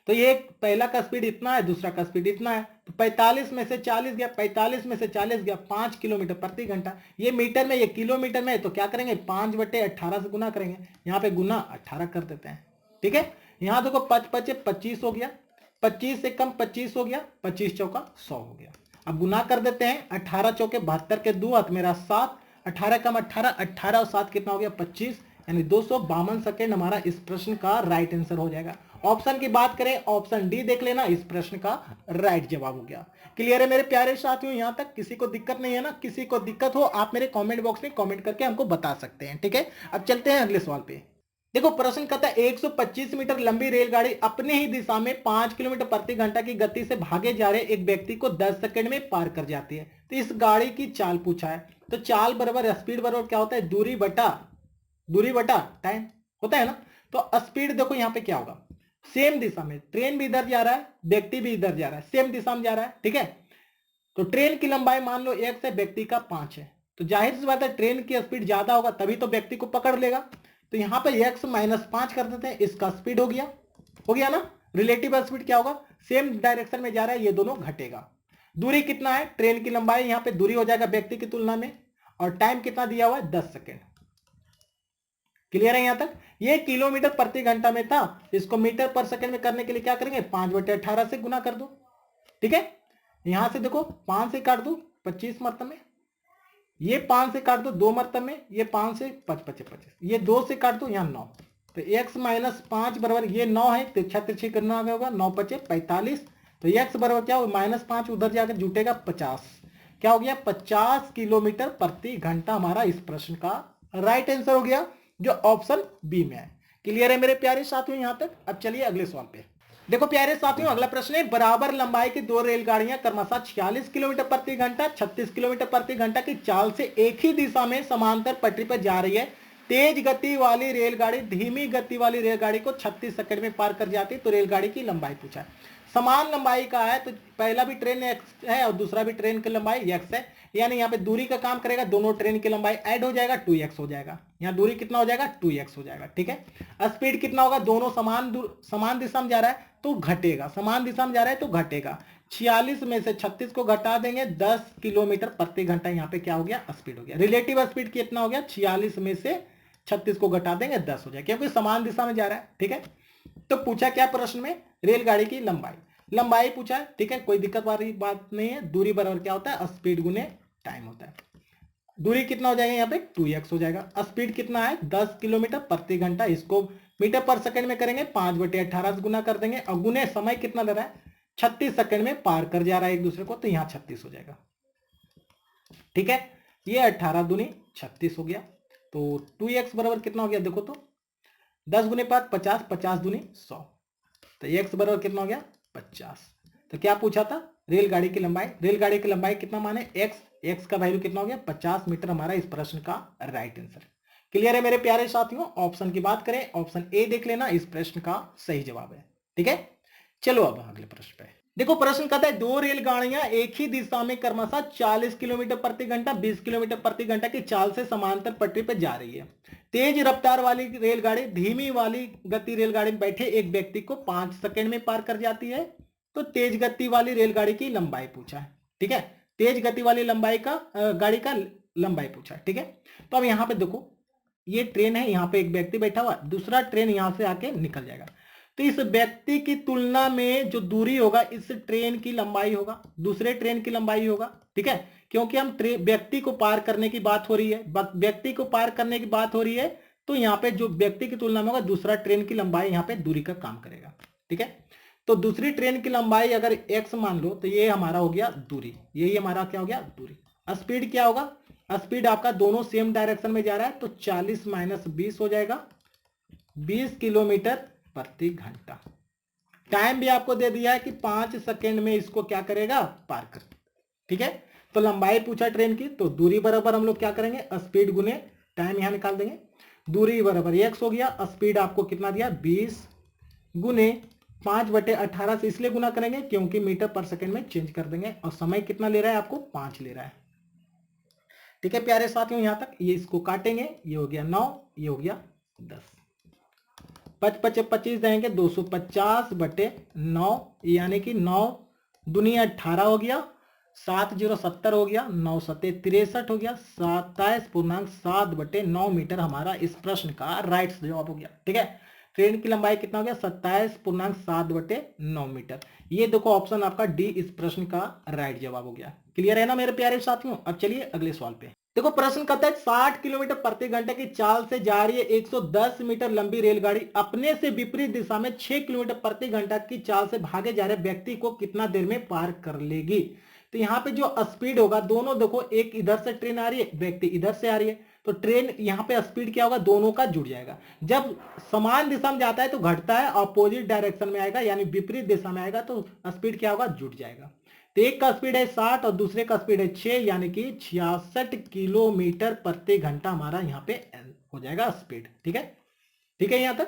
तो ये पहला का स्पीड इतना है, दूसरा का स्पीड इतना है, तो 45 में से 40 गया, 45 में से 40 गया 5 किलोमीटर प्रति घंटा। ये मीटर में, ये किलोमीटर में, तो क्या करेंगे 5/18 से गुना करेंगे, यहाँ पे गुना 18 कर देते हैं। ठीक है, यहाँ देखो 5 5 25 हो गया, 25 से कम 25 हो गया, 25 चौका 100 हो गया। अब गुना कर देते हैं, 18 चौके 72 के 2 हाथ मेरा 7, 18 कम 18, 18 और 7 कितना हो गया 25, यानी 252 सेकेंड हमारा इस प्रश्न का राइट आंसर हो जाएगा। ऑप्शन की बात करें, ऑप्शन डी देख लेना, इस प्रश्न का राइट जवाब हो गया। क्लियर है मेरे प्यारे साथियों, यहां तक किसी को दिक्कत नहीं है ना, किसी को दिक्कत हो आप मेरे कमेंट बॉक्स में कमेंट करके हमको बता सकते हैं। ठीक है, अब चलते हैं अगले सवाल पे। देखो प्रश्न कहता है 125 मीटर लंबी रेलगाड़ी अपने ही दिशा में 5 किलोमीटर प्रति घंटा की गति से भागे जा रहे एक व्यक्ति को 10 सेकंड में पार कर जाती है, तो इस गाड़ी की चाल पूछा है। तो चाल बराबर स्पीड बराबर क्या होता है, दूरी बटा टाइम होता है ना। तो स्पीड देखो यहाँ पे क्या होगा, सेम दिशा में, ट्रेन भी इधर जा रहा है, व्यक्ति भी इधर जा रहा है, सेम दिशा में जा रहा है। ठीक है, तो ट्रेन की लंबाई मान लो 1 है, व्यक्ति का 5 है, तो जाहिर सी बात है ट्रेन की स्पीड ज्यादा होगा तभी तो व्यक्ति को पकड़ लेगा। तो यहाँ पे x माइनस 5 कर देते हैं, इसका स्पीड हो गया ना। रिलेटिव स्पीड क्या होगा, सेम डायरेक्शन में जा रहा है, ये दोनों घटेगा। दूरी कितना है, ट्रेन की लंबाई, यहाँ पे दूरी हो जाएगा व्यक्ति की तुलना में, और टाइम कितना दिया हुआ है 10 सेकेंड। क्लियर है यहां तक। ये किलोमीटर प्रति घंटा में था, इसको मीटर पर सेकंड में करने के लिए क्या करेंगे, 5/18 से गुना कर दो। ठीक है, यहां से देखो 5 से काट दो 25 मरतबे में, ये 5 से काट दो 2 मरतबे में, ये 5 से 25, ये 2 से काट दो, यहाँ 9। तो x माइनस 5 बराबर ये 9 है, तिरछा तिरछी करना होगा, 9 5 45। तो x बराबर क्या हो, -5 उधर जाकर जुटेगा 50, क्या हो गया 50 किलोमीटर प्रति घंटा हमारा इस प्रश्न का राइट आंसर हो गया, जो ऑप्शन बी में है। क्लियर है मेरे प्यारे साथियों यहां तक। अब चलिए अगले सवाल पे। देखो प्यारे साथियों, अगला प्रश्न है, बराबर लंबाई की दो रेलगाड़ियां क्रमशः 46 किलोमीटर प्रति घंटा 36 किलोमीटर प्रति घंटा की चाल से एक ही दिशा में समांतर पटरी पर जा रही है। तेज गति वाली रेलगाड़ी धीमी गति वाली रेलगाड़ी को 36 सेकंड में पार कर जाती है। तो रेलगाड़ी की लंबाई पूछा है, समान लंबाई का है, तो पहला भी ट्रेन एक्स है और दूसरा भी ट्रेन की लंबाई एक्स है, यानी यहाँ पे दूरी का काम करेगा, दोनों ट्रेन की लंबाई ऐड हो जाएगा, 2x हो जाएगा। यहाँ दूरी कितना हो जाएगा, 2x हो जाएगा। ठीक है, स्पीड कितना होगा, दोनों समान दिशा में जा रहा है तो घटेगा, समान दिशा में जा रहा है तो घटेगा। 46 में से 36 को घटा देंगे, 10 किलोमीटर प्रति घंटा यहाँ पे क्या हो गया, स्पीड हो गया। रिलेटिव स्पीड कितना हो गया, 46 में से 36 को घटा देंगे 10 हो जाएगा, क्योंकि समान दिशा में जा रहा है। ठीक है, तो पूछा क्या प्रश्न में, रेलगाड़ी की लंबाई पूछा है। ठीक है, कोई दिक्कत वाली बात नहीं है। दूरी बराबर क्या होता है, स्पीड गुने टाइम होता है। दूरी कितना हो जाएगा, यहाँ पे 2x हो जाएगा। स्पीड कितना है, 10 किलोमीटर प्रति घंटा, इसको मीटर पर सेकंड में करेंगे, 5/18 से गुना कर देंगे, और गुने समय कितना दे रहा है, 36 सेकंड में पार कर जा रहा है एक दूसरे को, तो यहाँ 36 हो जाएगा। ठीक है, ये 18 दूनी 36 हो गया। तो 2x बराबर कितना हो गया, देखो तो 10 गुने 5 50, 50 दूनी 100, तो x बराबर कितना हो गया 50। तो क्या पूछा था, रेलगाड़ी की लंबाई कितना माने, x का वैल्यू कितना हो गया 50 मीटर, हमारा इस प्रश्न का राइट आंसर। क्लियर है मेरे प्यारे साथियों। ऑप्शन की बात करें, ऑप्शन ए देख लेना, इस प्रश्न का सही जवाब है। ठीक है, चलो अब अगले प्रश्न पे। देखो प्रश्न कहता है, दो रेलगाड़ियां एक ही दिशा में क्रमशः 40 किलोमीटर प्रति घंटा 20 किलोमीटर प्रति घंटा की चाल से समांतर पटरी पर जा रही है। तेज रफ्तार वाली रेलगाड़ी धीमी वाली गति रेलगाड़ी में बैठे एक व्यक्ति को 5 सेकंड में पार कर जाती है। तो तेज गति वाली रेलगाड़ी की लंबाई पूछा है। ठीक है, तेज गति वाली गाड़ी का लंबाई पूछा है। ठीक है, तो अब यहाँ पे देखो, ये ट्रेन है, यहाँ पे एक व्यक्ति बैठा हुआ, दूसरा ट्रेन यहाँ से आके निकल जाएगा। तो इस व्यक्ति की तुलना में जो दूरी होगा, इस ट्रेन की लंबाई होगा, दूसरे ट्रेन की लंबाई होगा। ठीक है, क्योंकि हम व्यक्ति को पार करने की बात हो रही है, तो यहाँ पे जो व्यक्ति की तुलना में होगा, दूसरा ट्रेन की लंबाई यहाँ पे दूरी का काम करेगा। ठीक है, तो दूसरी ट्रेन की लंबाई अगर x मान लो, तो ये हमारा हो गया दूरी, यही हमारा क्या हो गया दूरी। स्पीड क्या होगा, स्पीड आपका दोनों सेम डायरेक्शन में जा रहा है, तो 40 - 20 हो जाएगा, 20 किलोमीटर प्रति घंटा। टाइम भी आपको दे दिया है कि 5 सेकंड में इसको क्या करेगा, पार कर। ठीक है, तो लंबाई पूछा ट्रेन की, तो दूरी बराबर हम लोग क्या करेंगे, स्पीड गुने टाइम यहां निकाल देंगे। दूरी बराबर x हो गया, स्पीड आपको कितना दिया 20 गुने 5/18 से इसलिए गुना करेंगे क्योंकि मीटर पर सेकंड में चेंज कर देंगे, और समय कितना ले रहा है आपको 5 ले रहा है। ठीक है प्यारे साथियों, यहां तक ये इसको काटेंगे, ये हो गया 9, ये हो गया 10, 5 × 25 देंगे 250/9, यानी कि 9 दूनी 18 हो गया, 7 × 0 70 हो गया, 9 × 7 63 हो गया, 27.7/9 मीटर हमारा इस प्रश्न का राइट जवाब हो गया। ठीक है, ट्रेन की लंबाई कितना हो गया 27.7/9 मीटर। ये देखो ऑप्शन आपका डी इस प्रश्न का राइट जवाब हो गया। क्लियर है ना मेरे प्यारे साथियों। अब चलिए अगले सवाल पे। देखो प्रश्न कहता है 60 किलोमीटर प्रति घंटे की चाल से जा रही है 110 मीटर लंबी रेलगाड़ी अपने से विपरीत दिशा में 6 किलोमीटर प्रति घंटा की चाल से भागे जा रहे व्यक्ति को कितना देर में पार कर लेगी। तो यहाँ पे जो स्पीड होगा, दोनों देखो, एक इधर से ट्रेन आ रही है, व्यक्ति इधर से आ रही है, तो ट्रेन यहाँ पे स्पीड क्या होगा, दोनों का जुड़ जाएगा। जब समान दिशा में जाता है तो घटता है, अपोजिट डायरेक्शन में आएगा यानी विपरीत दिशा में आएगा तो स्पीड क्या होगा, जुड़ जाएगा। तो एक का स्पीड है 60 और दूसरे का स्पीड है 6, यानी कि 66 किलोमीटर प्रति घंटा हमारा यहाँ पे हो जाएगा स्पीड। ठीक है, यहाँ तक।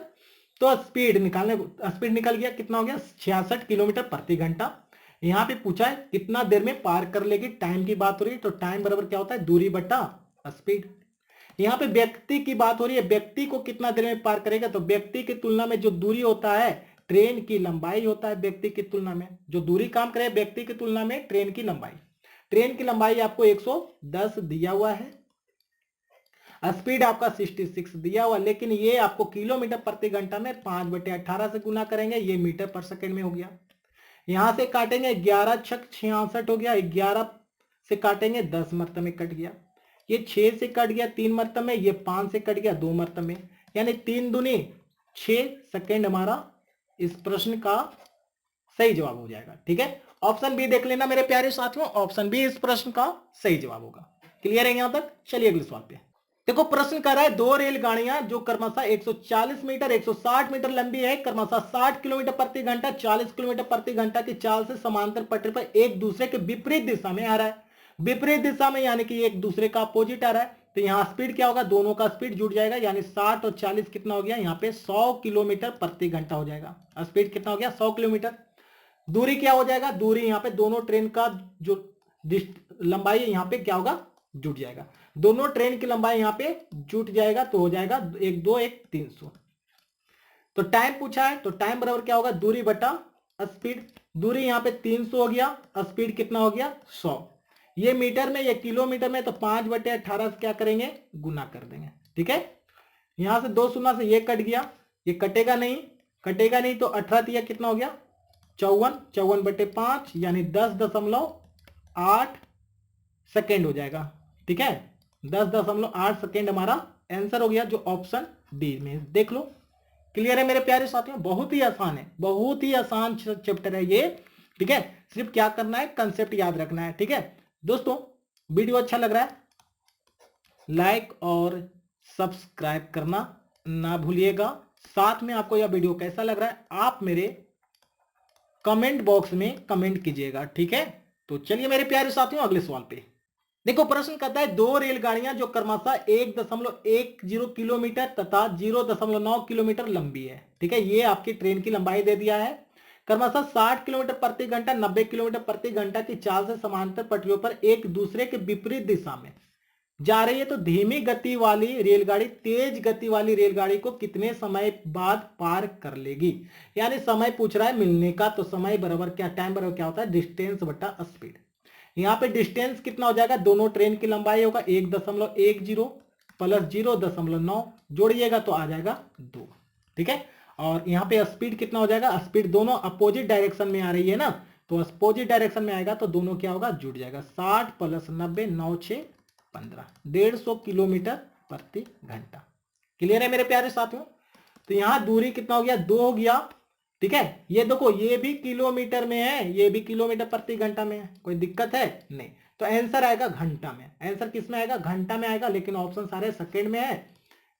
तो स्पीड निकल गया, कितना हो गया 66 किलोमीटर प्रति घंटा। यहाँ पे पूछा है कितना देर में पार कर लेगी, टाइम की बात हो रही है, तो टाइम बराबर क्या होता है, दूरी बटा स्पीड। यहाँ पे व्यक्ति की बात हो रही है, व्यक्ति को कितना देर में पार करेगा, तो व्यक्ति की तुलना में जो दूरी होता है ट्रेन की लंबाई होता है, व्यक्ति की तुलना में जो दूरी काम करे व्यक्ति की तुलना में ट्रेन की लंबाई। ट्रेन की लंबाई आपको 110 दिया हुआ है, स्पीड आपका 66 दिया हुआ, लेकिन ये आपको किलोमीटर प्रति घंटा में 5/18 से गुना करेंगे, ये मीटर पर सेकंड में हो गया। यहां से काटेंगे 11 छक 66 हो गया, 11 से काटेंगे 10 मरतबे कट गया, ये 6 से कट गया 3 मरतबे, ये 5 से कट गया 2 मरतबे, यानी 3 दूनी 6 सेकेंड हमारा इस प्रश्न का सही जवाब हो जाएगा। ठीक है, ऑप्शन बी देख लेना मेरे प्यारे साथियों, ऑप्शन बी इस प्रश्न का सही जवाब होगा। क्लियर है यहां तक? चलिए अगले सवाल पे। देखो प्रश्न कर रहा है दो रेलगाड़ियां जो क्रमशः 140 मीटर 160 मीटर लंबी है, क्रमशः 60 किलोमीटर प्रति घंटा 40 किलोमीटर प्रति घंटा की चाल से समांतर पटरी पर एक दूसरे के विपरीत दिशा में आ रहा है। विपरीत दिशा में यानी कि एक दूसरे का अपोजिट आ रहा है, तो यहाँ स्पीड क्या होगा, दोनों का स्पीड जुड़ जाएगा, यानी 60 और 40 कितना हो गया, यहाँ पे 100 किलोमीटर प्रति घंटा हो जाएगा। स्पीड कितना हो गया, 100 किलोमीटर। दूरी क्या हो जाएगा, दूरी यहाँ पे दोनों ट्रेन का जो लंबाई है यहाँ पे क्या होगा, जुट जाएगा, दोनों ट्रेन की लंबाई यहाँ पे जुट जाएगा, तो हो जाएगा 1 2 1 300। तो टाइम पूछा है, तो टाइम बराबर क्या होगा, दूरी बटा स्पीड। दूरी यहाँ पे 300 हो गया, स्पीड कितना हो गया 100, ये मीटर में ये किलोमीटर में, तो 5/18 से क्या करेंगे, गुना कर देंगे। ठीक है, यहां से 2 शून्य से ये कट गया, ये कटेगा नहीं, कटेगा नहीं, तो 18 कितना हो गया 54, 54/5 यानी 10.8 सेकेंड हो जाएगा। ठीक है, 10.8 सेकेंड हमारा आंसर हो गया, जो ऑप्शन डी में देख लो। क्लियर है मेरे प्यारे साथियों, बहुत ही आसान है, बहुत ही आसान चैप्टर है ये। ठीक है, सिर्फ क्या करना है, कंसेप्ट याद रखना है। ठीक है दोस्तों, वीडियो अच्छा लग रहा है लाइक और सब्सक्राइब करना ना भूलिएगा। साथ में आपको यह वीडियो कैसा लग रहा है आप मेरे कमेंट बॉक्स में कमेंट कीजिएगा। ठीक है, तो चलिए मेरे प्यारे साथियों अगले सवाल पे। देखो प्रश्न कहता है दो रेलगाड़ियां जो क्रमशः 1.10 किलोमीटर तथा 0.9 किलोमीटर लंबी है। ठीक है, ये आपकी ट्रेन की लंबाई दे दिया है, क्रमशः 60 किलोमीटर प्रति घंटा 90 किलोमीटर प्रति घंटा की चाल से समांतर पटरियों पर एक दूसरे के विपरीत दिशा में जा रही है, तो धीमी गति वाली रेलगाड़ी तेज गति वाली रेलगाड़ी को कितने समय बाद पार कर लेगी। यानी समय पूछ रहा है मिलने का, तो समय बराबर क्या, टाइम बराबर क्या होता है, डिस्टेंस बटा स्पीड। यहाँ पे डिस्टेंस कितना हो जाएगा, दोनों ट्रेन की लंबाई होगा 1.10 प्लस 0.9 जोड़िएगा तो आ जाएगा 2। ठीक है, और यहाँ पे स्पीड कितना हो जाएगा, स्पीड दोनों अपोजिट डायरेक्शन में आ रही है ना, तो अपोजिट डायरेक्शन में आएगा तो दोनों क्या होगा, जुड़ जाएगा। 60 प्लस 90 9 6 15 150 किलोमीटर प्रति घंटा। क्लियर है मेरे प्यारे साथियों, तो यहाँ दूरी कितना हो गया, 2 हो गया। ठीक है, ये देखो ये भी किलोमीटर में है, ये भी किलोमीटर प्रति घंटा में है, कोई दिक्कत है नहीं, तो आंसर आएगा घंटा में। आंसर किस में आएगा, घंटा में आएगा, लेकिन ऑप्शन सारे सेकंड में है,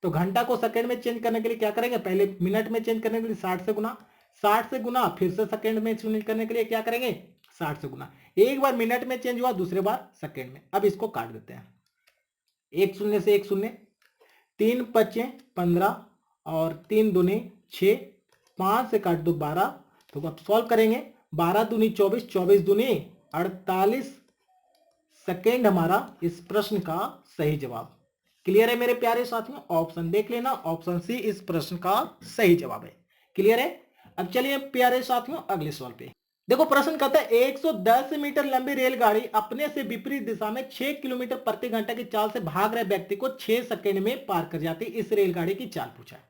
तो घंटा को सेकंड में चेंज करने के लिए क्या करेंगे, पहले मिनट में चेंज करने के लिए 60 से गुना, 60 से गुना, फिर से सेकंड में चेंज करने के लिए क्या करेंगे 60 से गुना। एक बार मिनट में चेंज हुआ, दूसरे बार सेकंड में। अब इसको काट देते हैं, 1 शून्य से 1 शून्य, 3 5 15 और 3 दूनी 6, 5 से काट दो 12, तो अब सॉल्व करेंगे, 12 दूनी 24, 24 दूनी 48 सेकेंड हमारा इस प्रश्न का सही जवाब। क्लियर है मेरे प्यारे साथियों, ऑप्शन देख लेना, ऑप्शन सी इस प्रश्न का सही जवाब है। क्लियर है, अब चलिए प्यारे साथियों अगले सवाल पे। देखो प्रश्न कहता है 110 मीटर लंबी रेलगाड़ी अपने से विपरीत दिशा में 6 किलोमीटर प्रति घंटा की चाल से भाग रहे व्यक्ति को 6 सेकेंड में पार कर जाती, इस रेलगाड़ी की चाल पूछा है।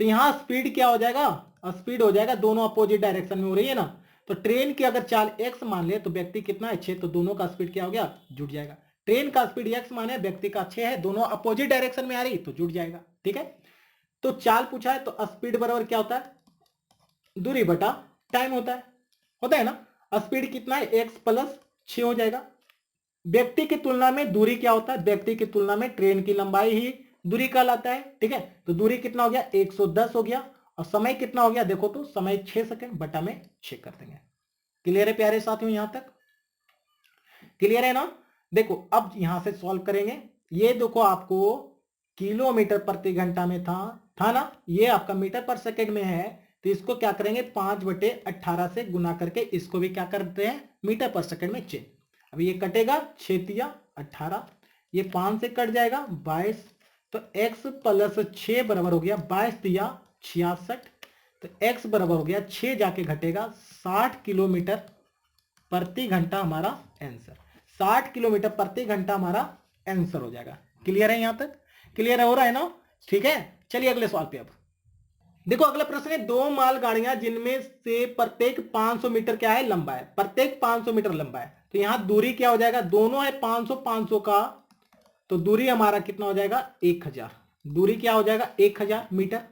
तो यहां स्पीड क्या हो जाएगा, स्पीड हो जाएगा, दोनों अपोजिट डायरेक्शन में हो रही है ना, तो ट्रेन की अगर चाल x मान ले तो व्यक्ति कितना है 6, तो दोनों का स्पीड क्या हो गया, जुड़ जाएगा। ट्रेन का स्पीड x माने, व्यक्ति का 6 है, दोनों अपोजिट डायरेक्शन में आ रही तो जुड़ जाएगा। ठीक है, तो चाल पूछा है, तो स्पीड बराबर क्या होता है, दूरी बटा टाइम होता है ना। स्पीड कितना है, x प्लस 6 हो जाएगा। व्यक्ति की तुलना में दूरी क्या होता है, व्यक्ति की तुलना में ट्रेन की लंबाई ही दूरी कहलाता है। ठीक है, तो दूरी कितना हो गया 110 हो गया, और समय कितना हो गया, देखो तो समय 6 सेकंड बटा में 6 कर देंगे। क्लियर है प्यारे साथियों, यहां तक क्लियर है ना। देखो अब यहां से सॉल्व करेंगे, ये देखो आपको किलोमीटर प्रति घंटा में था ना, ये आपका मीटर पर सेकंड में है, तो इसको क्या करेंगे 5/18 से गुना करके इसको भी क्या करते हैं मीटर पर सेकंड में चेंज। अब ये कटेगा 6 तिया 18, ये 5 से कट जाएगा 22, तो x प्लस 6 बराबर हो गया 22 तिया 66, तो x बराबर हो गया 6 जाके घटेगा 60 किलोमीटर प्रति घंटा हमारा आंसर। 60 किलोमीटर प्रति घंटा हमारा आंसर हो जाएगा। क्लियर है? यहां तक क्लियर हो रहा है ना? ठीक है, चलिए अगले सवाल पे। अब देखो अगला प्रश्न है, दो माल गाड़ियां जिनमें से प्रत्येक 500 मीटर क्या है लंबा है, प्रत्येक 500 मीटर लंबा है, तो यहां दूरी क्या हो जाएगा, दोनों है 500 500 का, तो दूरी हमारा कितना हो जाएगा 1000, दूरी क्या हो जाएगा 1000 मीटर।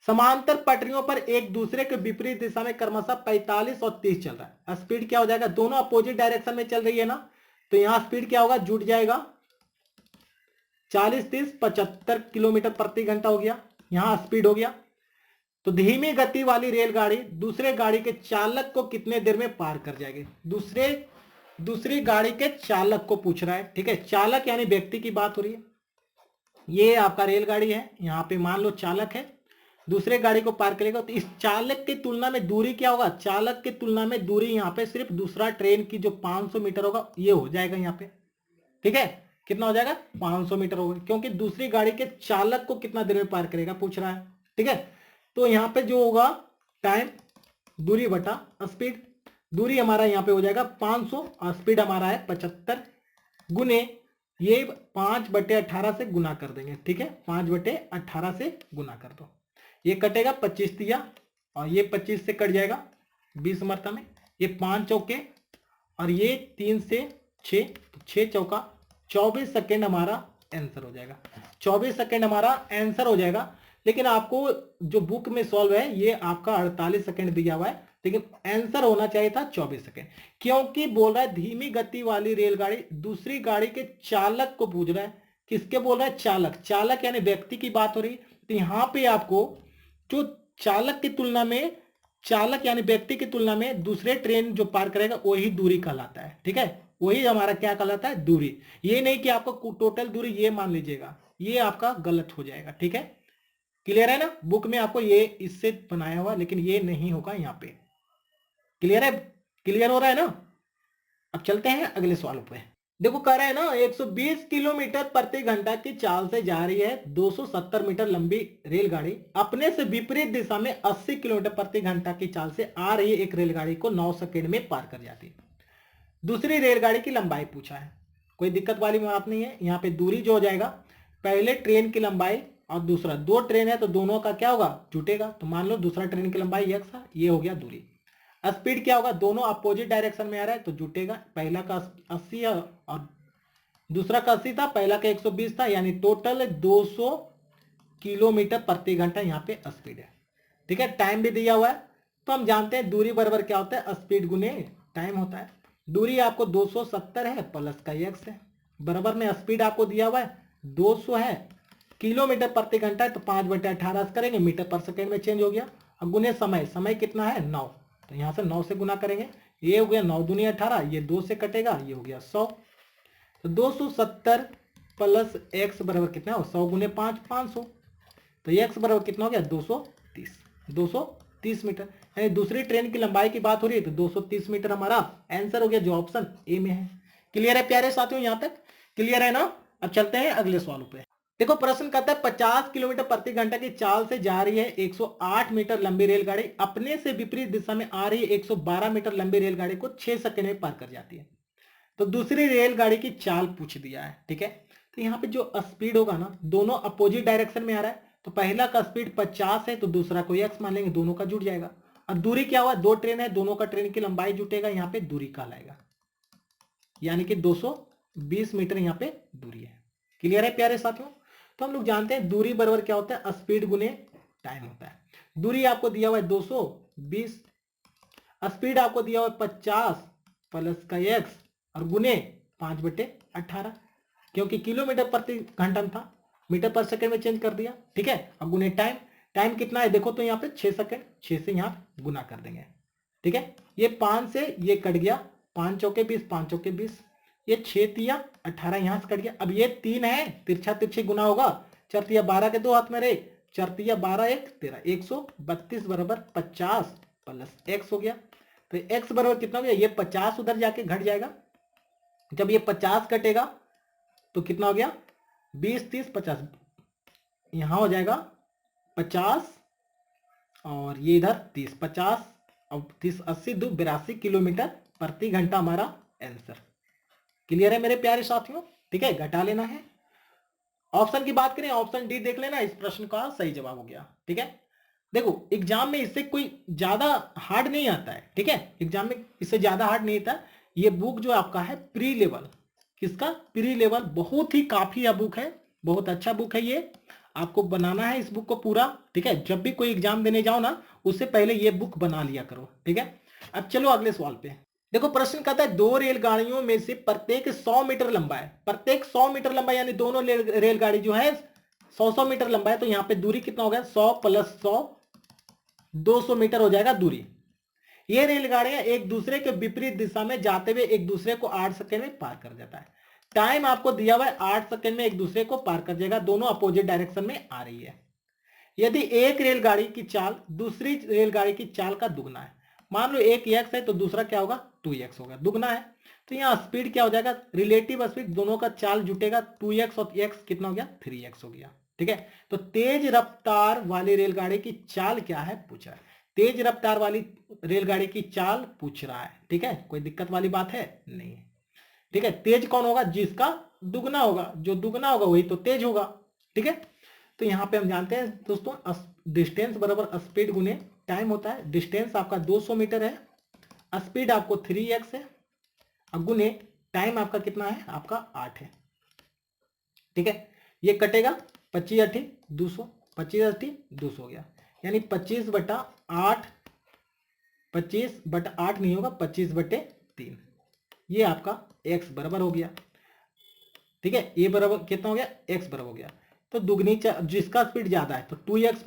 समांतर पटरियों पर एक दूसरे के विपरीत दिशा में क्रमशः 45 और 30 चल रहा है। स्पीड क्या हो जाएगा, दोनों अपोजिट डायरेक्शन में चल रही है ना, तो यहां स्पीड क्या होगा, जुट जाएगा 40 30 75 किलोमीटर प्रति घंटा हो गया, यहां स्पीड हो गया। तो धीमी गति वाली रेलगाड़ी दूसरे गाड़ी के चालक को कितने देर में पार कर जाएगी, दूसरी गाड़ी के चालक को पूछ रहा है। ठीक है, चालक यानी व्यक्ति की बात हो रही है। ये आपका रेलगाड़ी है, यहां पे मान लो चालक है, दूसरे गाड़ी को पार करेगा, तो इस चालक की तुलना में दूरी क्या होगा, चालक की तुलना में दूरी यहाँ पे सिर्फ दूसरा ट्रेन की जो 500 मीटर होगा ये हो जाएगा यहाँ पे। ठीक है, कितना हो जाएगा 500 मीटर होगा, क्योंकि दूसरी गाड़ी के चालक को कितना देर में पार करेगा पूछ रहा है। ठीक है, तो यहाँ पे जो होगा टाइम दूरी बटा स्पीड, दूरी हमारा यहाँ पे हो जाएगा 500 और स्पीड हमारा है 75 गुने ये 5/18 से गुना कर देंगे। ठीक है, 5/18 से गुना कर दो, ये कटेगा 25 तिया और ये 25 से कट जाएगा 20 मरता में, ये 5 चौके और ये 3 से 6, 6 चौका 24 सेकेंड हमारा आंसर हो जाएगा। 24 सेकेंड हमारा आंसर हो जाएगा। लेकिन आपको जो बुक में सॉल्व है ये आपका 48 सेकेंड दिया हुआ है, लेकिन आंसर होना चाहिए था 24 सेकेंड, क्योंकि बोल रहा है धीमी गति वाली रेलगाड़ी दूसरी गाड़ी के चालक को पूछ रहा है। किसके बोल रहा है, चालक, चालक यानी व्यक्ति की बात हो रही। तो यहाँ पे आपको जो चालक की तुलना में, चालक यानी व्यक्ति की तुलना में दूसरे ट्रेन जो पार करेगा वही दूरी कहलाता है। ठीक है, वही हमारा क्या कहलाता है, दूरी। ये नहीं कि आपको टोटल दूरी ये मान लीजिएगा, ये आपका गलत हो जाएगा। ठीक है, क्लियर है ना, बुक में आपको ये इससे बनाया हुआ, लेकिन ये नहीं होगा यहाँ पे। क्लियर है, क्लियर हो रहा है ना। अब चलते हैं अगले सवाल पे। देखो कह रहा है ना 120 किलोमीटर प्रति घंटा की चाल से जा रही है 270 मीटर लंबी रेलगाड़ी अपने से विपरीत दिशा में 80 किलोमीटर प्रति घंटा की चाल से आ रही एक रेलगाड़ी को 9 सेकंड में पार कर जाती है। दूसरी रेलगाड़ी की लंबाई पूछा है, कोई दिक्कत वाली बात नहीं है। यहाँ पे दूरी जो हो जाएगा, पहले ट्रेन की लंबाई और दूसरा, दो ट्रेन है तो दोनों का क्या होगा, जुटेगा। तो मान लो दूसरा ट्रेन की लंबाई x है, ये हो गया दूरी। स्पीड क्या होगा, दोनों अपोजिट डायरेक्शन में आ रहा है तो जुटेगा। पहला का 80 है और दूसरा का 80 था, पहला का 120 था, यानी टोटल 200 किलोमीटर प्रति घंटा यहाँ पे स्पीड है। ठीक है, टाइम भी दिया हुआ है, तो हम जानते हैं दूरी बराबर क्या होता है, स्पीड गुने टाइम होता है। दूरी आपको 270 है प्लस का x है, बराबर में स्पीड आपको दिया हुआ है 200 है, किलोमीटर प्रति घंटा है तो 5/18 करेंगे, मीटर पर सेकेंड में चेंज हो गया। अब गुने समय, समय कितना है 9, तो यहाँ से 9 से गुना करेंगे, ये हो गया 9 दूनी 18, ये 2 से कटेगा, ये हो गया 100। तो 270 प्लस x बराबर कितना है 100 गुने 5 500, तो x बराबर कितना हो गया 230 मीटर। यानी दूसरी ट्रेन की लंबाई की बात हो रही है तो 230 मीटर हमारा आंसर हो गया, जो ऑप्शन ए में है। क्लियर है प्यारे साथियों, यहाँ तक क्लियर है ना। अब चलते हैं अगले सवालों पे। देखो प्रश्न कहता है 50 किलोमीटर प्रति घंटा की चाल से जा रही है 108 मीटर लंबी रेलगाड़ी अपने से विपरीत दिशा में आ रही 112 मीटर लंबी रेलगाड़ी को 6 सेकंड में पार कर जाती है। तो दूसरी रेलगाड़ी की चाल पूछ दिया है। ठीक है, तो यहाँ पे जो स्पीड होगा ना, दोनों अपोजिट डायरेक्शन में आ रहा है, तो पहला का स्पीड 50 है तो दूसरा को x मान लेंगे, दोनों का जुट जाएगा। और दूरी क्या हुआ, दो ट्रेन है, दोनों का ट्रेन की लंबाई जुटेगा, यहाँ पे दूरी कहलाएगा, यानी कि 220 मीटर यहाँ पे दूरी है। क्लियर है प्यारे साथियों। तो हम लोग जानते हैं दूरी बराबर क्या होता है, स्पीड गुने टाइम होता है। दूरी आपको दिया हुआ है 220, स्पीड आपको दिया हुआ है 50 प्लस का x और गुने 5/18, क्योंकि किलोमीटर प्रति घंटा था, मीटर पर सेकंड में चेंज कर दिया। ठीक है, अब गुने टाइम, टाइम कितना है देखो तो यहाँ पे 6 सेकंड, 6 से यहाँ गुना कर देंगे। ठीक है, ये 5 से ये कट गया, 5 चौके 20, 5 चौके 20, ये 6 तिया 18 यहाँ से कट गया। अब ये 3 है, तिरछा तिरछी गुना होगा, 4 तिया 12 के 2 हाथ में रहे, 4 12 1 13, 132 बराबर 50 प्लस x हो गया। तो x बराबर कितना हो गया, ये 50 उधर जाके घट जाएगा। जब ये 50 कटेगा तो कितना हो गया, 20 30 50, यहां हो जाएगा 50 और ये इधर 30, 50 और 30 80 2 82 किलोमीटर प्रति घंटा हमारा आंसर। क्लियर है मेरे प्यारे साथियों? ठीक है, घटा लेना है। ऑप्शन की बात करें, ऑप्शन डी देख लेना, इस प्रश्न का सही जवाब हो गया। ठीक है, देखो एग्जाम में इससे कोई ज्यादा हार्ड नहीं आता है। ठीक है, एग्जाम में इससे ज्यादा हार्ड नहीं आता। ये बुक जो आपका है प्री लेवल, किसका, प्री लेवल, बहुत ही काफी बुक है, बहुत अच्छा बुक है ये। आपको बनाना है इस बुक को पूरा। ठीक है, जब भी कोई एग्जाम देने जाओ ना, उससे पहले ये बुक बना लिया करो। ठीक है, अब चलो अगले सवाल पे। देखो प्रश्न कहता है 2 रेलगाड़ियों में से प्रत्येक 100 मीटर लंबा है, प्रत्येक 100 मीटर लंबा, यानी दोनों रेलगाड़ी जो है 100 मीटर लंबा है। तो यहाँ पे दूरी कितना हो गया, 100 प्लस 100 200 मीटर हो जाएगा दूरी। ये रेलगाड़ियां एक दूसरे के विपरीत दिशा में जाते हुए एक दूसरे को 8 सेकंड में पार कर जाता है। टाइम आपको दिया हुआ है 8 सेकंड में एक दूसरे को पार कर जाएगा, दोनों अपोजिट डायरेक्शन में आ रही है। यदि एक रेलगाड़ी की चाल दूसरी रेलगाड़ी की चाल का दुगना है, मान लो एक x है तो दूसरा क्या होगा 2x होगा, दुगना है। तो यहाँ स्पीड क्या हो जाएगा, रिलेटिव स्पीड, दोनों का चाल जुटेगा, 2x और x कितना हो गया 3x हो गया। ठीक है, तो तेज रफ्तार वाली रेलगाड़ी की चाल क्या है पूछा है, तेज रफ्तार वाली रेलगाड़ी की चाल पूछ रहा है। ठीक है, कोई दिक्कत वाली बात है नहीं है। ठीक है, तेज कौन होगा, जिसका दुगना होगा, जो दुगना होगा वही तो तेज होगा। ठीक है, तो यहाँ पे हम जानते हैं दोस्तों, डिस्टेंस बराबर स्पीड गुने टाइम होता है। डिस्टेंस आपका 200 मीटर है, स्पीड आपको 3x है, और गुने टाइम आपका कितना है, आपका 8 है। ठीक है, ये कटेगा 25 8 200, 25 8 200 हो गया, यानी 25/8, 25/8 नहीं होगा, 25/3, ये आपका x बराबर हो गया। ठीक है, ये बराबर कितना हो गया, x बराबर हो गया। तो दुगनी जिसका स्पीड ज्यादा है तो 2x।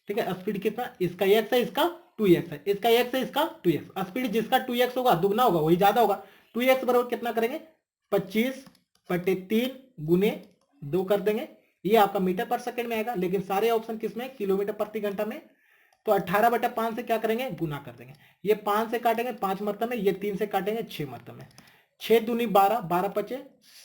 ठीक है, स्पीड कितना, इसका x है, इसका 2x है, इसका x है, इसका 2x। स्पीड जिसका 2x होगा, दुगना होगा, वही ज्यादा होगा। 2x बराबर कितना करेंगे, 25/3 गुने 2 कर देंगे, ये आपका मीटर पर सेकंड में आएगा। लेकिन सारे ऑप्शन किसमें, किलोमीटर प्रति घंटा में। तो 18/5 से क्या करेंगे, गुना कर देंगे। ये 5 से काटेंगे 5 मरतबे में, ये 3 से काटेंगे 6 मरतबे में, 6 दूनी 12, 12 पचे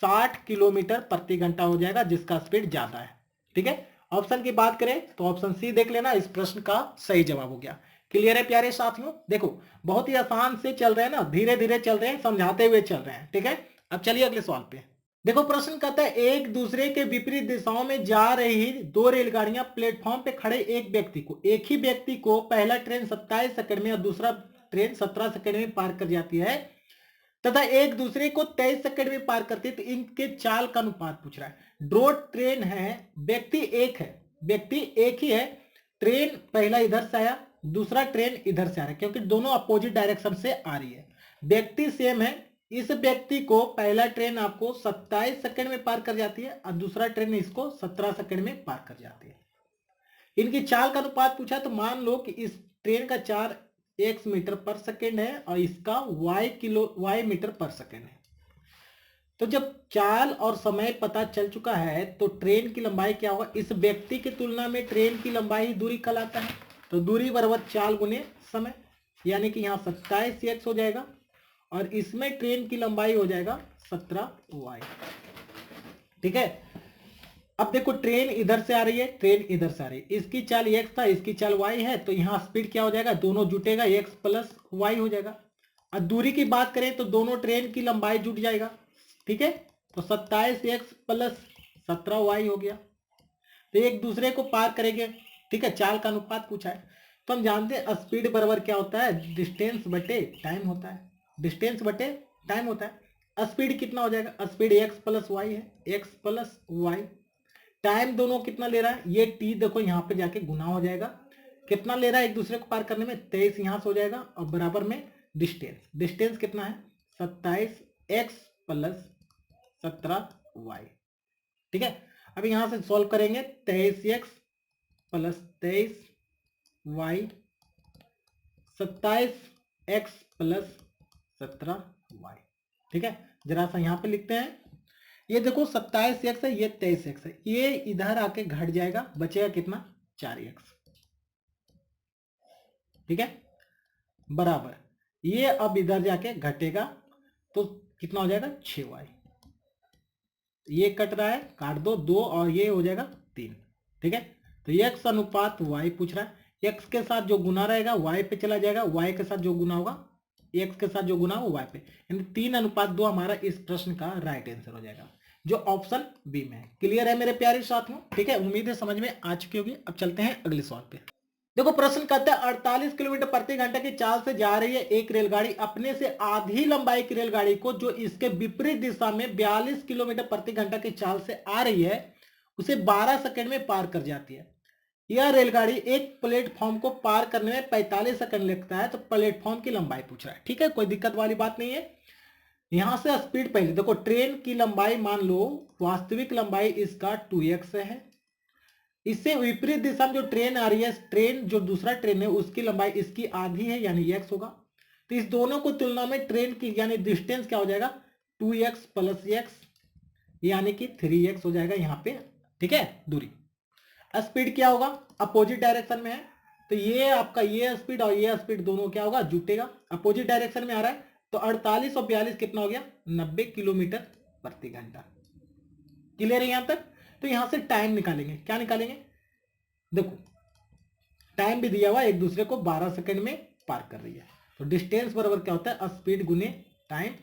60 किलोमीटर प्रति घंटा हो जाएगा, जिसका स्पीड ज्यादा है। ठीक है, ऑप्शन की बात करें तो ऑप्शन सी देख लेना, इस प्रश्न का सही जवाब हो गया। क्लियर है प्यारे साथियों? देखो बहुत ही आसान से चल रहे हैं ना, धीरे धीरे चल रहे हैं, समझाते हुए चल रहे हैं। ठीक है, अब चलिए अगले सवाल पे। देखो प्रश्न कहता है एक दूसरे के विपरीत दिशाओं में जा रही 2 रेलगाड़ियां प्लेटफॉर्म पे खड़े एक ही व्यक्ति को पहला ट्रेन 27 सेकंड में और दूसरा ट्रेन 17 सेकंड में पार कर जाती है, तथा एक दूसरे को 23 सेकंड में पार करती है, तो इनके चाल का अनुपात पूछ रहा है। ड्रो ट्रेन है, व्यक्ति एक ही है, ट्रेन पहला इधर से आया, दूसरा ट्रेन इधर से आ रहा है, क्योंकि दोनों अपोजिट डायरेक्शन से आ रही है। व्यक्ति सेम है, इस व्यक्ति को पहला ट्रेन आपको 27 सेकंड में पार कर जाती है और दूसरा ट्रेन इसको 17 सेकंड में पार कर जाती है। इनकी चाल का अनुपात पूछा, तो मान लो कि इस ट्रेन का 4 x मीटर पर सेकेंड है और इसका y मीटर पर सेकेंड है। तो जब चाल और समय पता चल चुका है तो ट्रेन की लंबाई क्या होगा, इस व्यक्ति की तुलना में ट्रेन की लंबाई ही दूरी कहलाता है। तो दूरी बराबर चाल गुने समय, यानी कि यहाँ 27x हो जाएगा और इसमें ट्रेन की लंबाई हो जाएगा 17y। ठीक है, अब देखो ट्रेन इधर से आ रही है, ट्रेन इधर से आ रही है, इसकी चाल x था, इसकी चाल y है, तो यहाँ स्पीड क्या हो जाएगा, दोनों जुटेगा, x प्लस y हो जाएगा। और दूरी की बात करें तो दोनों ट्रेन की लंबाई जुट जाएगा। ठीक है, तो 27x प्लस 17y हो गया, तो एक दूसरे को पार करेंगे। ठीक है, चाल का अनुपात पूछा है, तो हम जानते हैं स्पीड बराबर क्या होता है, डिस्टेंस बटे टाइम होता है, डिस्टेंस बटे टाइम होता है। स्पीड कितना हो जाएगा, स्पीड x प्लस y है, x प्लस y। टाइम दोनों कितना ले रहा है, ये t देखो यहाँ पे जाके गुना हो जाएगा, कितना ले रहा है एक दूसरे को पार करने में, 23 यहाँ से हो जाएगा, और बराबर में डिस्टेंस कितना है 27x प्लस 17y। ठीक है, अब यहाँ से सॉल्व करेंगे, 23x plus 23y, 27x plus 17y। ठीक है, जरा सा यहाँ पे लिखते हैं, ये देखो 27x है, ये 23x है, ये इधर आके घट जाएगा, बचेगा कितना 4x, ठीक है, बराबर ये अब इधर जाके घटेगा तो कितना हो जाएगा 6y, ये कट रहा है काट दो 2 और ये हो जाएगा 3, ठीक है। तो x अनुपात y पूछ रहा है, x के साथ जो गुना रहेगा y पे चला जाएगा, y के साथ जो गुना होगा x के साथ जो गुना होगा y पे, यानी 3:2 हमारा इस प्रश्न का राइट आंसर हो जाएगा जो ऑप्शन बी में है। क्लियर है मेरे प्यारे साथियों, ठीक है, उम्मीद है समझ में आ चुकी होगी। अब चलते हैं अगले सवाल पे। देखो प्रश्न कहता है 48 किलोमीटर प्रति घंटा की चाल से जा रही है एक रेलगाड़ी अपने से आधी लंबाई की रेलगाड़ी को जो इसके विपरीत दिशा में 42 किलोमीटर प्रति घंटा की चाल से आ रही है उसे 12 सेकंड में पार कर जाती है। यह रेलगाड़ी एक प्लेटफॉर्म को पार करने में 45 सेकंड लगता है, तो प्लेटफॉर्म की लंबाई पूछ रहा है, ठीक है, कोई दिक्कत वाली बात नहीं है। यहां से स्पीड पहले देखो, ट्रेन की लंबाई मान लो वास्तविक लंबाई इसका 2x है, इससे विपरीत दिशा में जो ट्रेन आ रही है, ट्रेन जो दूसरा ट्रेन है उसकी लंबाई इसकी आधी है यानी x होगा। तो इस दोनों को तुलना में ट्रेन की यानी डिस्टेंस क्या हो जाएगा 2x प्लस x यानी कि 3x हो जाएगा यहाँ पे, ठीक है, दूरी। स्पीड क्या होगा अपोजिट डायरेक्शन में है, तो ये आपका ये स्पीड और ये स्पीड दोनों क्या होगा जुटेगा, अपोजिट डायरेक्शन में आ रहा है, तो 48 और 42 कितना हो गया 90 किलोमीटर प्रति घंटा। क्लियर है यहां तक। तो यहां से टाइम निकालेंगे, क्या निकालेंगे, देखो टाइम भी दिया हुआ एक दूसरे को 12 सेकंड में पार कर रही है, तो डिस्टेंस बराबर क्या होता है स्पीड गुने टाइम,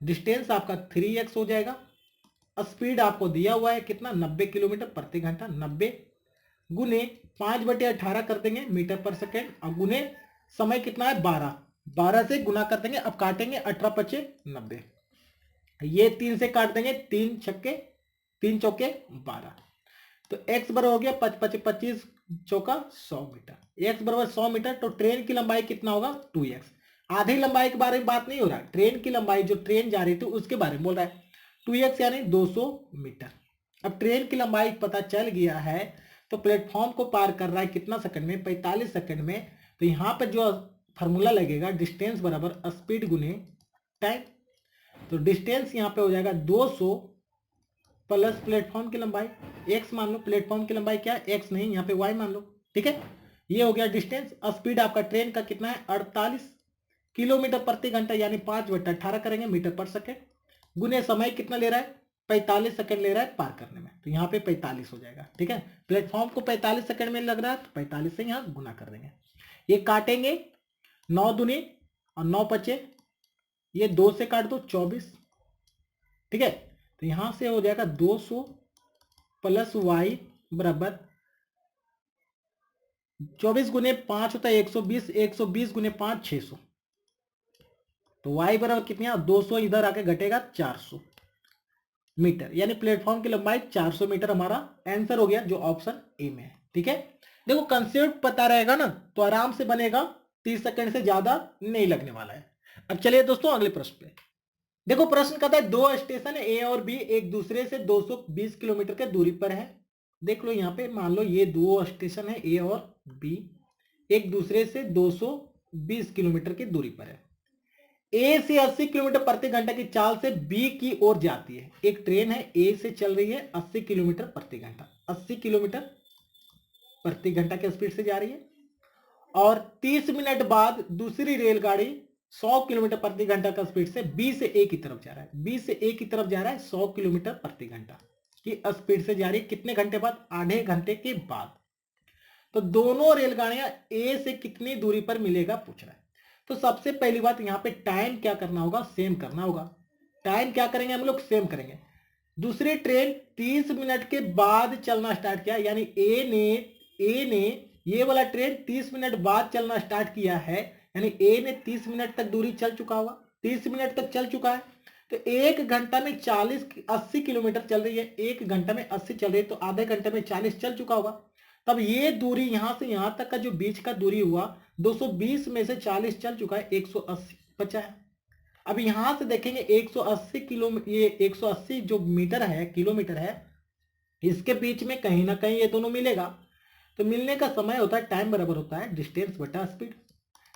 डिस्टेंस आपका 3x हो जाएगा, स्पीड आपको दिया हुआ है कितना 90 किलोमीटर प्रति घंटा, 90 गुने 5/18 कर देंगे मीटर पर सेकेंड, और गुने समय कितना है 12 से गुना कर देंगे, अब काटेंगे 18×5 = 90, ये 3 से काट देंगे 3 चौके 12, तो x बराबर हो गया 25 चौका 100 मीटर, x बराबर 100 मीटर। तो ट्रेन की लंबाई कितना होगा 2x, आधी लंबाई के बारे में बात नहीं हो रहा है, ट्रेन की लंबाई जो ट्रेन जा रही थी उसके बारे में बोल रहा है, 2x यानी 200 मीटर। अब ट्रेन की लंबाई पता चल गया है, तो प्लेटफॉर्म को पार कर रहा है कितना सेकंड में 45 सेकंड में, तो यहाँ पर जो फॉर्मूला लगेगा डिस्टेंस बराबर स्पीड गुने टाइम, तो डिस्टेंस यहाँ पे हो जाएगा 200 प्लस प्लेटफॉर्म की लंबाई, x मान लो, प्लेटफॉर्म की लंबाई क्या है x नहीं यहाँ पे y मान लो, ठीक है, ये हो गया डिस्टेंस। स्पीड आपका ट्रेन का कितना है 48 किलोमीटर प्रति घंटा यानी 5/18 करेंगे मीटर पर सेकेंड, गुने समय कितना ले रहा है 45 सेकंड ले रहा है पार करने में, तो यहाँ पे 45 हो जाएगा, ठीक है, प्लेटफॉर्म को 45 सेकंड में लग रहा है तो 45 से यहाँ गुना कर देंगे, ये काटेंगे 9 दूनी और 9 बचे, ये 2 से काट दो 24, ठीक है, तो यहां से हो जाएगा 200 प्लस y बराबर 24 गुने 5 होता है 120, 120 गुने 5 600, तो y बराबर कितनी 200 इधर आके घटेगा 400 मीटर, यानी प्लेटफॉर्म की लंबाई 400 मीटर हमारा आंसर हो गया जो ऑप्शन ए में है, ठीक है। देखो कंसेप्ट पता रहेगा ना तो आराम से बनेगा, 30 सेकंड से ज्यादा नहीं लगने वाला है। अब चलिए दोस्तों अगले प्रश्न पे। देखो प्रश्न कहता है दो स्टेशन ए और बी एक दूसरे से 220 किलोमीटर के दूरी पर है। देख लो यहाँ पे मान लो ये दो स्टेशन है ए और बी, एक दूसरे से 220 किलोमीटर की दूरी पर है। ए से 80 किलोमीटर प्रति घंटा की चाल से बी की ओर जाती है। एक ट्रेन है ए से चल रही है 80 किलोमीटर प्रति घंटा, 80 किलोमीटर प्रति घंटा की स्पीड से जा रही है, और 30 मिनट बाद दूसरी रेलगाड़ी 100 किलोमीटर प्रति घंटा का स्पीड से बी से ए की तरफ जा रहा है, बी से ए की तरफ जा रहा है 100 किलोमीटर प्रति घंटा की स्पीड से जा रही है, कितने घंटे बाद आधे घंटे के बाद। तो दोनों रेलगाड़ियां ए से कितनी दूरी पर मिलेगा पूछ रहा है। तो सबसे पहली बात यहाँ पे टाइम क्या करना होगा सेम करना होगा, टाइम क्या करेंगे हम लोग सेम करेंगे। दूसरी ट्रेन 30 मिनट के बाद चलना स्टार्ट किया, यानी ए ने ये वाला ट्रेन 30 मिनट बाद चलना स्टार्ट किया है, यानी ए ने 30 मिनट तक दूरी चल चुका होगा, 30 मिनट तक चल चुका है, तो एक घंटा में 80 किलोमीटर चल रही है, एक घंटा में 80 चल रही है, तो आधे घंटे में 40 चल चुका होगा। तब ये दूरी यहां से यहां तक का जो बीच का दूरी हुआ 220 में से 40 चल चुका है, 180 बचा है। अब यहां से देखेंगे 180 किलोमीटर, ये 180 जो मीटर है किलोमीटर है, इसके बीच में कहीं ना कहीं ये दोनों मिलेगा, तो मिलने का समय होता है टाइम बराबर होता है डिस्टेंस बटा स्पीड।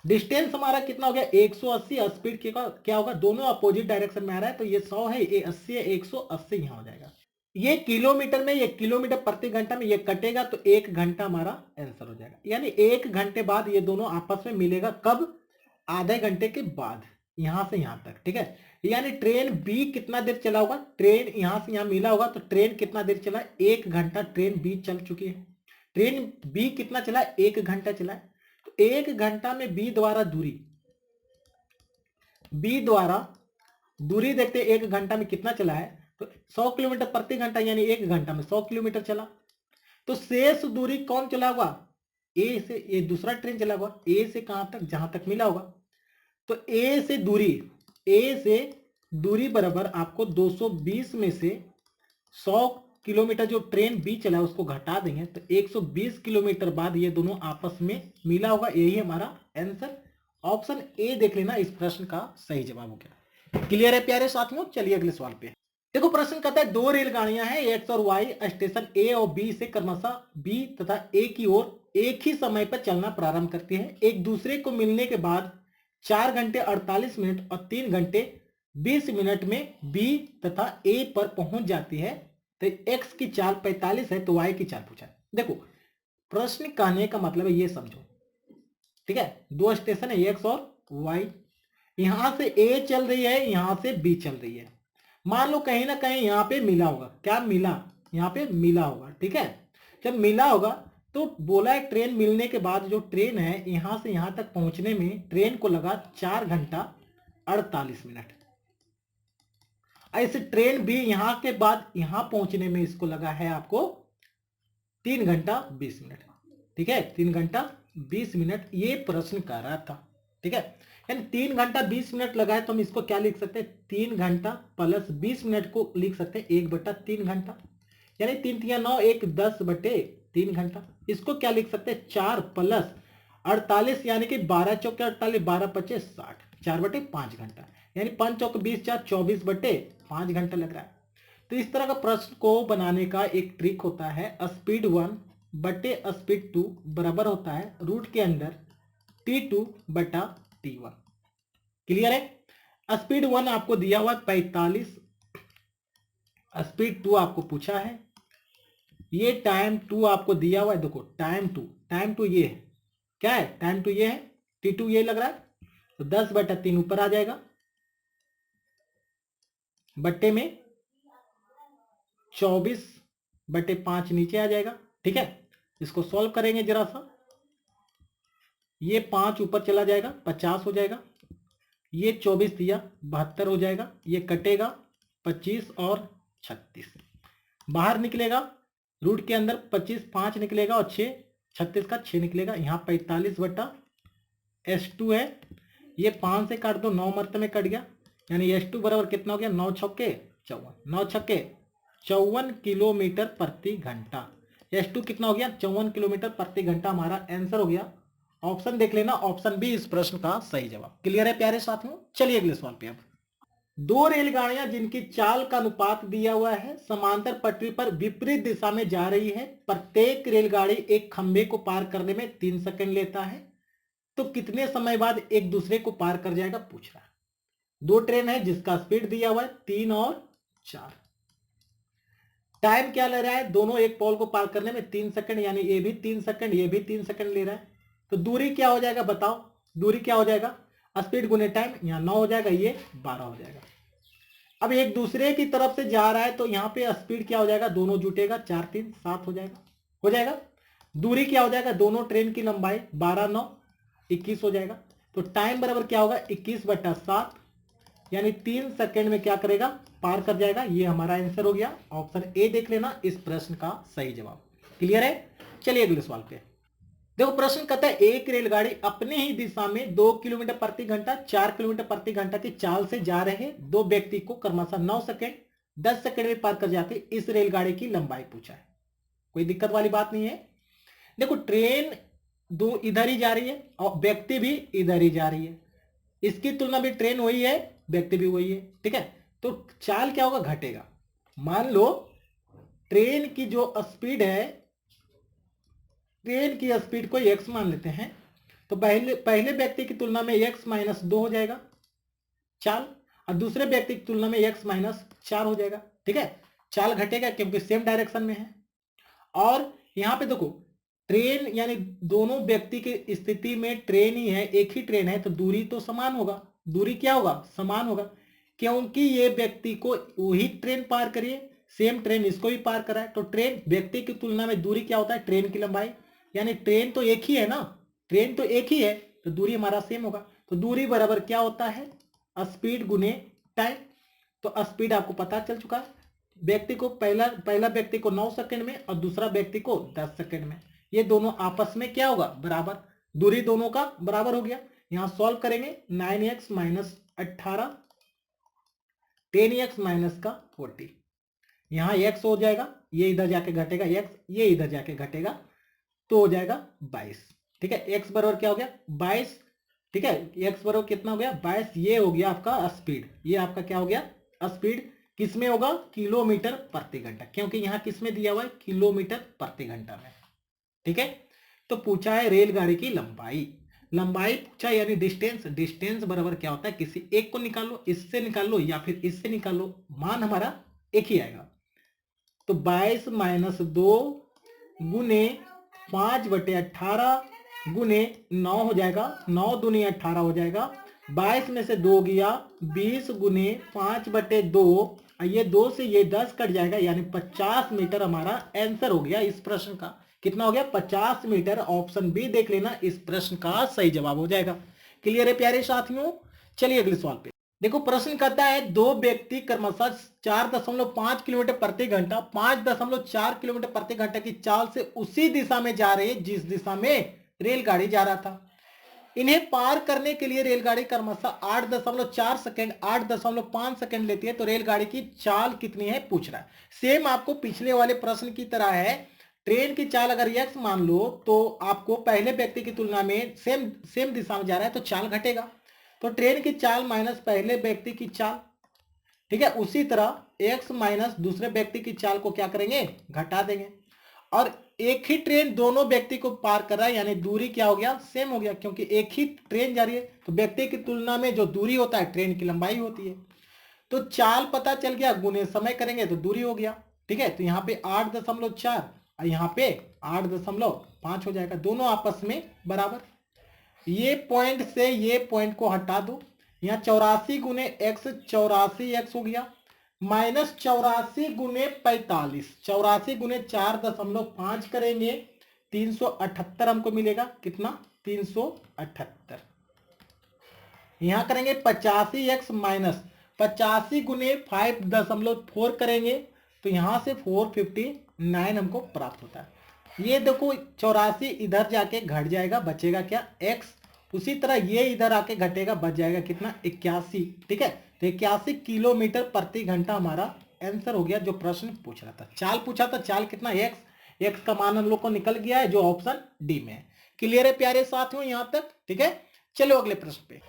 डिस्टेंस हमारा कितना हो गया 180, स्पीड क्या होगा दोनों अपोजिट डायरेक्शन में आ रहा है, तो ये 100 है ये 80 है, 180 यहां हो जाएगा। ये किलोमीटर में, ये किलोमीटर प्रति घंटा में ये कटेगा तो 1 घंटा हमारा आंसर हो जाएगा। यानी 1 घंटे बाद ये दोनों आपस में मिलेगा। कब? आधे घंटे के बाद, यहां से यहां तक। ठीक है, यानी ट्रेन बी कितना देर चला होगा? ट्रेन यहां से यहां मिला होगा तो ट्रेन कितना देर चला? 1 घंटा ट्रेन बी चल चुकी है। ट्रेन बी कितना चला? 1 घंटा चला है। तो 1 घंटा में बी द्वारा दूरी देखते 1 घंटा में कितना चला है? तो 100 किलोमीटर प्रति घंटा, यानी 1 घंटा में 100 किलोमीटर चला। तो शेष दूरी कौन चला होगा? ए से, ये दूसरा ट्रेन चला होगा ए से कहां तक? जहां तक मिला होगा। तो ए से दूरी बराबर आपको 220 में से 100 किलोमीटर जो ट्रेन बी चला उसको घटा देंगे तो 120 किलोमीटर बाद ये दोनों आपस में मिला होगा। यही हमारा आंसर, ऑप्शन ए देख लेना इस प्रश्न का सही जवाब हो गया। क्लियर है प्यारे साथियों? चलिए अगले सवाल पे। देखो प्रश्न कहता है 2 रेलगाड़ियां हैं एक्स और वाई स्टेशन ए और बी से क्रमशः बी तथा ए की ओर एक ही समय पर चलना प्रारंभ करती है। एक दूसरे को मिलने के बाद 4 घंटे 48 मिनट और 3 घंटे 20 मिनट में बी तथा ए पर पहुंच जाती है। तो एक्स की चाल 45 है तो वाई की चाल पूछा है। देखो प्रश्न कहने का मतलब है ये समझो, ठीक है, 2 स्टेशन है एक्स और वाई, यहां से ए चल रही है, यहां से बी चल रही है। मान लो कहीं ना कहीं यहां पे मिला होगा, क्या मिला? यहां पे मिला होगा। ठीक है, जब मिला होगा तो बोला है ट्रेन मिलने के बाद जो ट्रेन है यहां से यहां तक पहुंचने में ट्रेन को लगा 4 घंटा 48 मिनट। ऐसे ट्रेन भी यहां के बाद यहां पहुंचने में इसको लगा है आपको 3 घंटा 20 मिनट। ठीक है, 3 घंटा 20 मिनट ये प्रश्न कर रहा था। ठीक है, यानी 3 घंटा 20 मिनट लगा है तो हम इसको क्या लिख सकते हैं? 3 घंटा प्लस 20 मिनट को लिख सकते हैं 1/3 घंटा, यानी 3 3 9 1 10/3 घंटा। इसको क्या लिख सकते हैं? 4 प्लस 48 यानी कि 12 चौके 48, 12 पचे 60, 4/5 घंटा, यानी 5 चौक 20 4 24/5 घंटा लग रहा है। तो इस तरह का प्रश्न को बनाने का एक ट्रिक होता है, स्पीड 1 बटे स्पीड 2 बराबर होता है रूट के अंदर T2/T1। क्लियर है? स्पीड 1 आपको दिया हुआ 45, स्पीड 2 आपको पूछा है, ये टाइम 2 आपको दिया हुआ है। देखो टाइम 2 ये है, क्या है? टाइम 2 ये है, T2 ये लग रहा है। तो 10/3 ऊपर आ जाएगा, बट्टे में 24/5 नीचे आ जाएगा। ठीक है, इसको सॉल्व करेंगे जरा सा, ये 5 ऊपर चला जाएगा 50 हो जाएगा, ये 24 दिया 72 हो जाएगा, ये कटेगा 25 और 36 बाहर निकलेगा, रूट के अंदर 25 5 निकलेगा और 6 36 का 6 निकलेगा, यहाँ 45/S2 है, ये 5 से काट दो 9 मरते में कट गया, यानी S2 बराबर कितना हो गया? 9 छक्के 54, 9 छक्के 54 किलोमीटर प्रति घंटा। S2 कितना हो गया? 54 किलोमीटर प्रति घंटा हमारा आंसर हो गया। ऑप्शन देख लेना, ऑप्शन बी इस प्रश्न का सही जवाब। क्लियर है प्यारे साथियों? चलिए अगले सवाल पे। अब 2 रेलगाड़ियां जिनकी चाल का अनुपात दिया हुआ है समांतर पटरी पर विपरीत दिशा में जा रही है, प्रत्येक रेलगाड़ी एक खंबे को पार करने में 3 सेकंड लेता है, तो कितने समय बाद एक दूसरे को पार कर जाएगा पूछ रहा है। 2 ट्रेन है जिसका स्पीड दिया हुआ है 3 और 4, टाइम क्या ले रहा है? दोनों एक पोल को पार करने में 3 सेकंड, यानी ये भी 3 सेकंड ये भी 3 सेकंड ले रहा है। तो दूरी क्या हो जाएगा बताओ? दूरी क्या हो जाएगा? स्पीड गुने टाइम, यहाँ 9 हो जाएगा, ये 12 हो जाएगा। अब एक दूसरे की तरफ से जा रहा है तो यहाँ पे स्पीड क्या हो जाएगा? दोनों जुटेगा 4 3 7 हो जाएगा। दूरी क्या हो जाएगा? दोनों ट्रेन की लंबाई 12 9 21 हो जाएगा। तो टाइम बराबर क्या होगा? 21/7, यानी 3 सेकंड में क्या करेगा? पार कर जाएगा। ये हमारा आंसर हो गया, ऑप्शन ए देख लेना इस प्रश्न का सही जवाब। क्लियर है? चलिए अगले सवाल पे। देखो प्रश्न कहता है एक रेलगाड़ी अपने ही दिशा में 2 किलोमीटर प्रति घंटा 4 किलोमीटर प्रति घंटा की चाल से जा रहे 2 व्यक्ति को क्रमशः 9 सेकंड 10 सेकंड में पार कर जाते, इस रेलगाड़ी की लंबाई पूछा है। कोई दिक्कत वाली बात नहीं है। देखो ट्रेन दो इधर ही जा रही है और व्यक्ति भी इधर ही जा रही है, इसकी तुलना में ट्रेन वही है, व्यक्ति भी वही है। ठीक है, तो चाल क्या होगा? घटेगा। मान लो ट्रेन की जो स्पीड है, ट्रेन की स्पीड को x मान लेते हैं, तो पहले व्यक्ति की तुलना में x-2 हो जाएगा चाल, और दूसरे व्यक्ति की तुलना में x-4 हो जाएगा। ठीक है, चाल घटेगा क्योंकि सेम डायरेक्शन में है। और यहाँ पे देखो ट्रेन यानी दोनों व्यक्ति की स्थिति में ट्रेन ही है, एक ही ट्रेन है, तो दूरी तो समान होगा, दूरी क्या होगा, समान होगा, क्योंकि ये व्यक्ति को वही ट्रेन पार करिए, सेम ट्रेन इसको भी पार कराए, तो ट्रेन व्यक्ति की तुलना में दूरी क्या होता है, ट्रेन की लंबाई, यानी ट्रेन तो एक ही है ना, ट्रेन तो एक ही है, तो दूरी हमारा सेम होगा। तो दूरी बराबर क्या होता है, स्पीड गुने टाइम। तो स्पीड आपको पता चल चुका है, व्यक्ति को पहला व्यक्ति को 9 सेकंड में और दूसरा व्यक्ति को 10 सेकंड में, ये दोनों आपस में क्या होगा, बराबर, दूरी दोनों का बराबर हो गया। यहां सॉल्व करेंगे 9x माइनस 18, 10x माइनस का 40, यहां x हो जाएगा, ये इधर जाके घटेगा x, ये इधर जाके घटेगा, तो हो जाएगा 22। ठीक है, x बराबर क्या हो गया 22। ठीक है, x बराबर कितना हो गया 22, ये हो गया आपका स्पीड, ये आपका क्या हो गया स्पीड, किसमें होगा, किलोमीटर प्रति घंटा, क्योंकि यहां किसमें दिया हुआ है, किलोमीटर प्रति घंटा में। ठीक है, तो पूछा है रेलगाड़ी की लंबाई, लंबाई पूछा यानी डिस्टेंस, डिस्टेंस बराबर क्या होता है, किसी एक को निकाल लो, इससे निकाल लो या फिर इससे निकाल लो, मान हमारा एक ही आएगा। तो 22 माइनस 2 गुने 5/18 गुने 9 हो जाएगा, 9 दूनी 18 हो जाएगा, 22 में से 2 गया 20 गुने 5/2, ये 2 से ये 10 कट जाएगा, यानी 50 मीटर हमारा आंसर हो गया इस प्रश्न का। कितना हो गया 50 मीटर, ऑप्शन बी देख लेना, इस प्रश्न का सही जवाब हो जाएगा। क्लियर है प्यारे साथियों, चलिए अगले सवाल पे। देखो प्रश्न कहता है दो व्यक्ति क्रमशः 4.5 किलोमीटर प्रति घंटा, 5.4 किलोमीटर प्रति घंटा की चाल से उसी दिशा में जा रहे जिस दिशा में रेलगाड़ी जा रहा था। इन्हें पार करने के लिए रेलगाड़ी क्रमशः 8.4 सेकंड, 8.5 सेकंड लेती है, तो रेलगाड़ी की चाल कितनी है पूछ रहा है। सेम आपको पिछले वाले प्रश्न की तरह है, ट्रेन की चाल अगर x मान लो तो आपको पहले व्यक्ति की तुलना में सेम दिशा में जा रहा है तो चाल घटेगा, तो ट्रेन की चाल माइनस पहले व्यक्ति की चाल। ठीक है, उसी तरह x माइनस दूसरे व्यक्ति की चाल को क्या करेंगे, घटा देंगे, और एक ही ट्रेन दोनों व्यक्ति को पार कर रहा है, यानी दूरी क्या हो गया, सेम हो गया, क्योंकि एक ही ट्रेन जा रही है, तो व्यक्ति की तुलना में जो दूरी होता है ट्रेन की लंबाई होती है। तो चाल पता चल गया, गुने समय करेंगे तो दूरी हो गया। ठीक है, तो यहाँ पे 8.4 और यहाँ पे 8.5 हो जाएगा, दोनों आपस में बराबर। ये पॉइंट से ये पॉइंट को हटा दो, यहाँ 84 गुने x, 84x हो गया, माइनस 84 गुने 45, 84 गुने 4.5 करेंगे 378 हमको मिलेगा, कितना 378। यहां करेंगे 85x माइनस 85 गुने 5.4 करेंगे, तो यहां से 459 हमको प्राप्त होता है। ये देखो 84 इधर जाके घट जाएगा, बचेगा क्या x, उसी तरह ये इधर आके घटेगा, बच जाएगा कितना 81। ठीक है, तो 81 किलोमीटर प्रति घंटा हमारा आंसर हो गया जो प्रश्न पूछ रहा था। चाल पूछा था, चाल कितना x का मान हम लोग को निकल गया है जो ऑप्शन डी में है। क्लियर है प्यारे साथियों यहां तक। ठीक है, चलो अगले प्रश्न पे।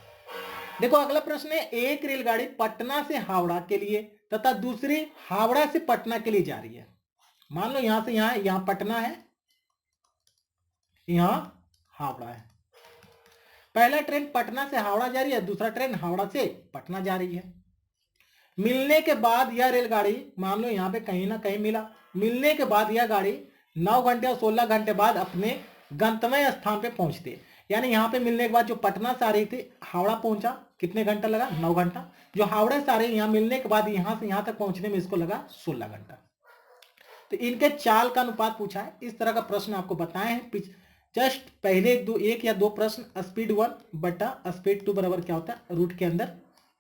देखो अगला प्रश्न है, एक रेलगाड़ी पटना से हावड़ा के लिए तथा दूसरी हावड़ा से पटना के लिए जा रही है। मान लो यहां से यहां पटना है, यहां हावड़ा है। पहला ट्रेन पटना से हावड़ा जा रही है, दूसरा ट्रेन हावड़ा से पटना जा रही है। मिलने के बाद यह रेलगाड़ी, मान लो यहां पे कहीं ना कहीं मिला, मिलने के बाद यह गाड़ी 9 घंटे और 16 घंटे बाद अपने गंतव्य स्थान पे पहुंचती है। यानी यहां पे मिलने के बाद जो पटना से आ रही थी हावड़ा पहुंचा, कितने घंटा लगा 9 घंटा, जो हावड़ा से आ रही यहां मिलने के बाद यहां से यहां तक पहुंचने में इसको लगा 16 घंटा। तो इनके चाल का अनुपात पूछा है, इस तरह का प्रश्न आपको बताए हैं जस्ट पहले एक या दो प्रश्न। स्पीड 1 बटा स्पीड 2 बराबर क्या होता है, रूट के अंदर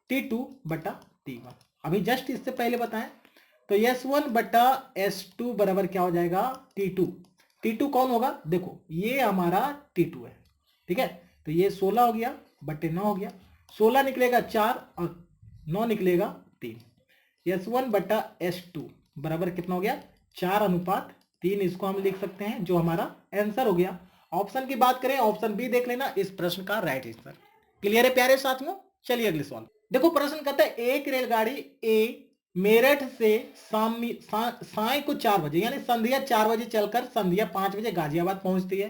T2 बटा T1, अभी जस्ट इससे पहले बताएं। तो S1 बटा S2 बराबर क्या हो जाएगा T2। T2 कौन होगा, देखो ये हमारा T2 है। ठीक है, तो ये 16 हो गया बटे 9 हो गया, 16 निकलेगा 4 और 9 निकलेगा 3। S1 बटा S2 बराबर कितना हो गया 4:3, इसको हम लिख सकते हैं जो हमारा आंसर हो गया। ऑप्शन की बात करें, ऑप्शन बी देख लेना इस प्रश्न का राइट आंसर। क्लियर है प्यारे साथियों, चलिए अगले सवाल। देखो प्रश्न कहता है, एक रेलगाड़ी ए मेरठ से साय को 4 बजे यानी संध्या 4 बजे चलकर संध्या 5 बजे गाजियाबाद पहुंचती है।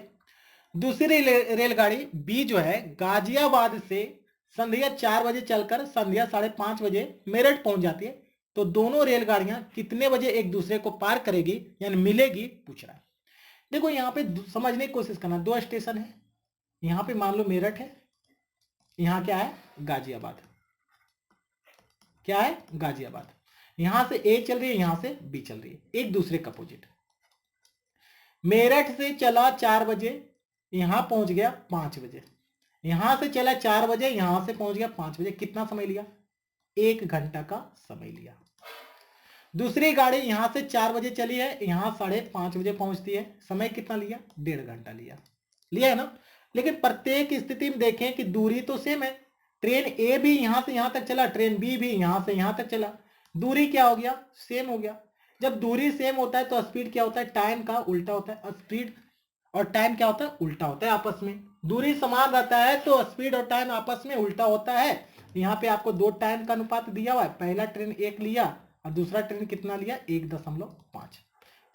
दूसरी रेलगाड़ी बी जो है गाजियाबाद से संध्या 4 बजे चलकर संध्या 5:30 बजे मेरठ पहुंच जाती है। तो दोनों रेलगाड़ियां कितने बजे एक दूसरे को पार करेगी यानी मिलेगी पूछ रहा है। देखो यहाँ पे समझने की कोशिश करना, दो स्टेशन है, यहाँ पे मान लो मेरठ है, यहाँ क्या है गाजियाबाद, क्या है गाजियाबाद। यहां से ए चल रही है, यहां से बी चल रही है, एक दूसरे का अपोजिट। मेरठ से चला 4 बजे, यहां पहुंच गया 5 बजे, यहां से चला 4 बजे, यहां से पहुंच गया 5 बजे, कितना समय लिया? 1 घंटा का समय लिया। दूसरी गाड़ी यहां से 4 बजे चली है, यहां 5:30 बजे पहुंचती है, समय कितना लिया? 1.5 घंटा लिया, लिया है ना। लेकिन प्रत्येक स्थिति में देखें कि दूरी तो सेम है, ट्रेन ए भी यहां से यहां तक चला, ट्रेन बी भी यहां से यहां तक चला, दूरी क्या हो गया? सेम हो गया। जब दूरी सेम होता है तो स्पीड क्या होता है? टाइम का उल्टा होता है। स्पीड और टाइम क्या होता है? उल्टा होता है आपस में। दूरी समान रहता है तो स्पीड और टाइम आपस में उल्टा होता है। यहाँ पे आपको दो टाइम का अनुपात दिया हुआ है, पहला ट्रेन 1 लिया और दूसरा ट्रेन कितना लिया? 1.5।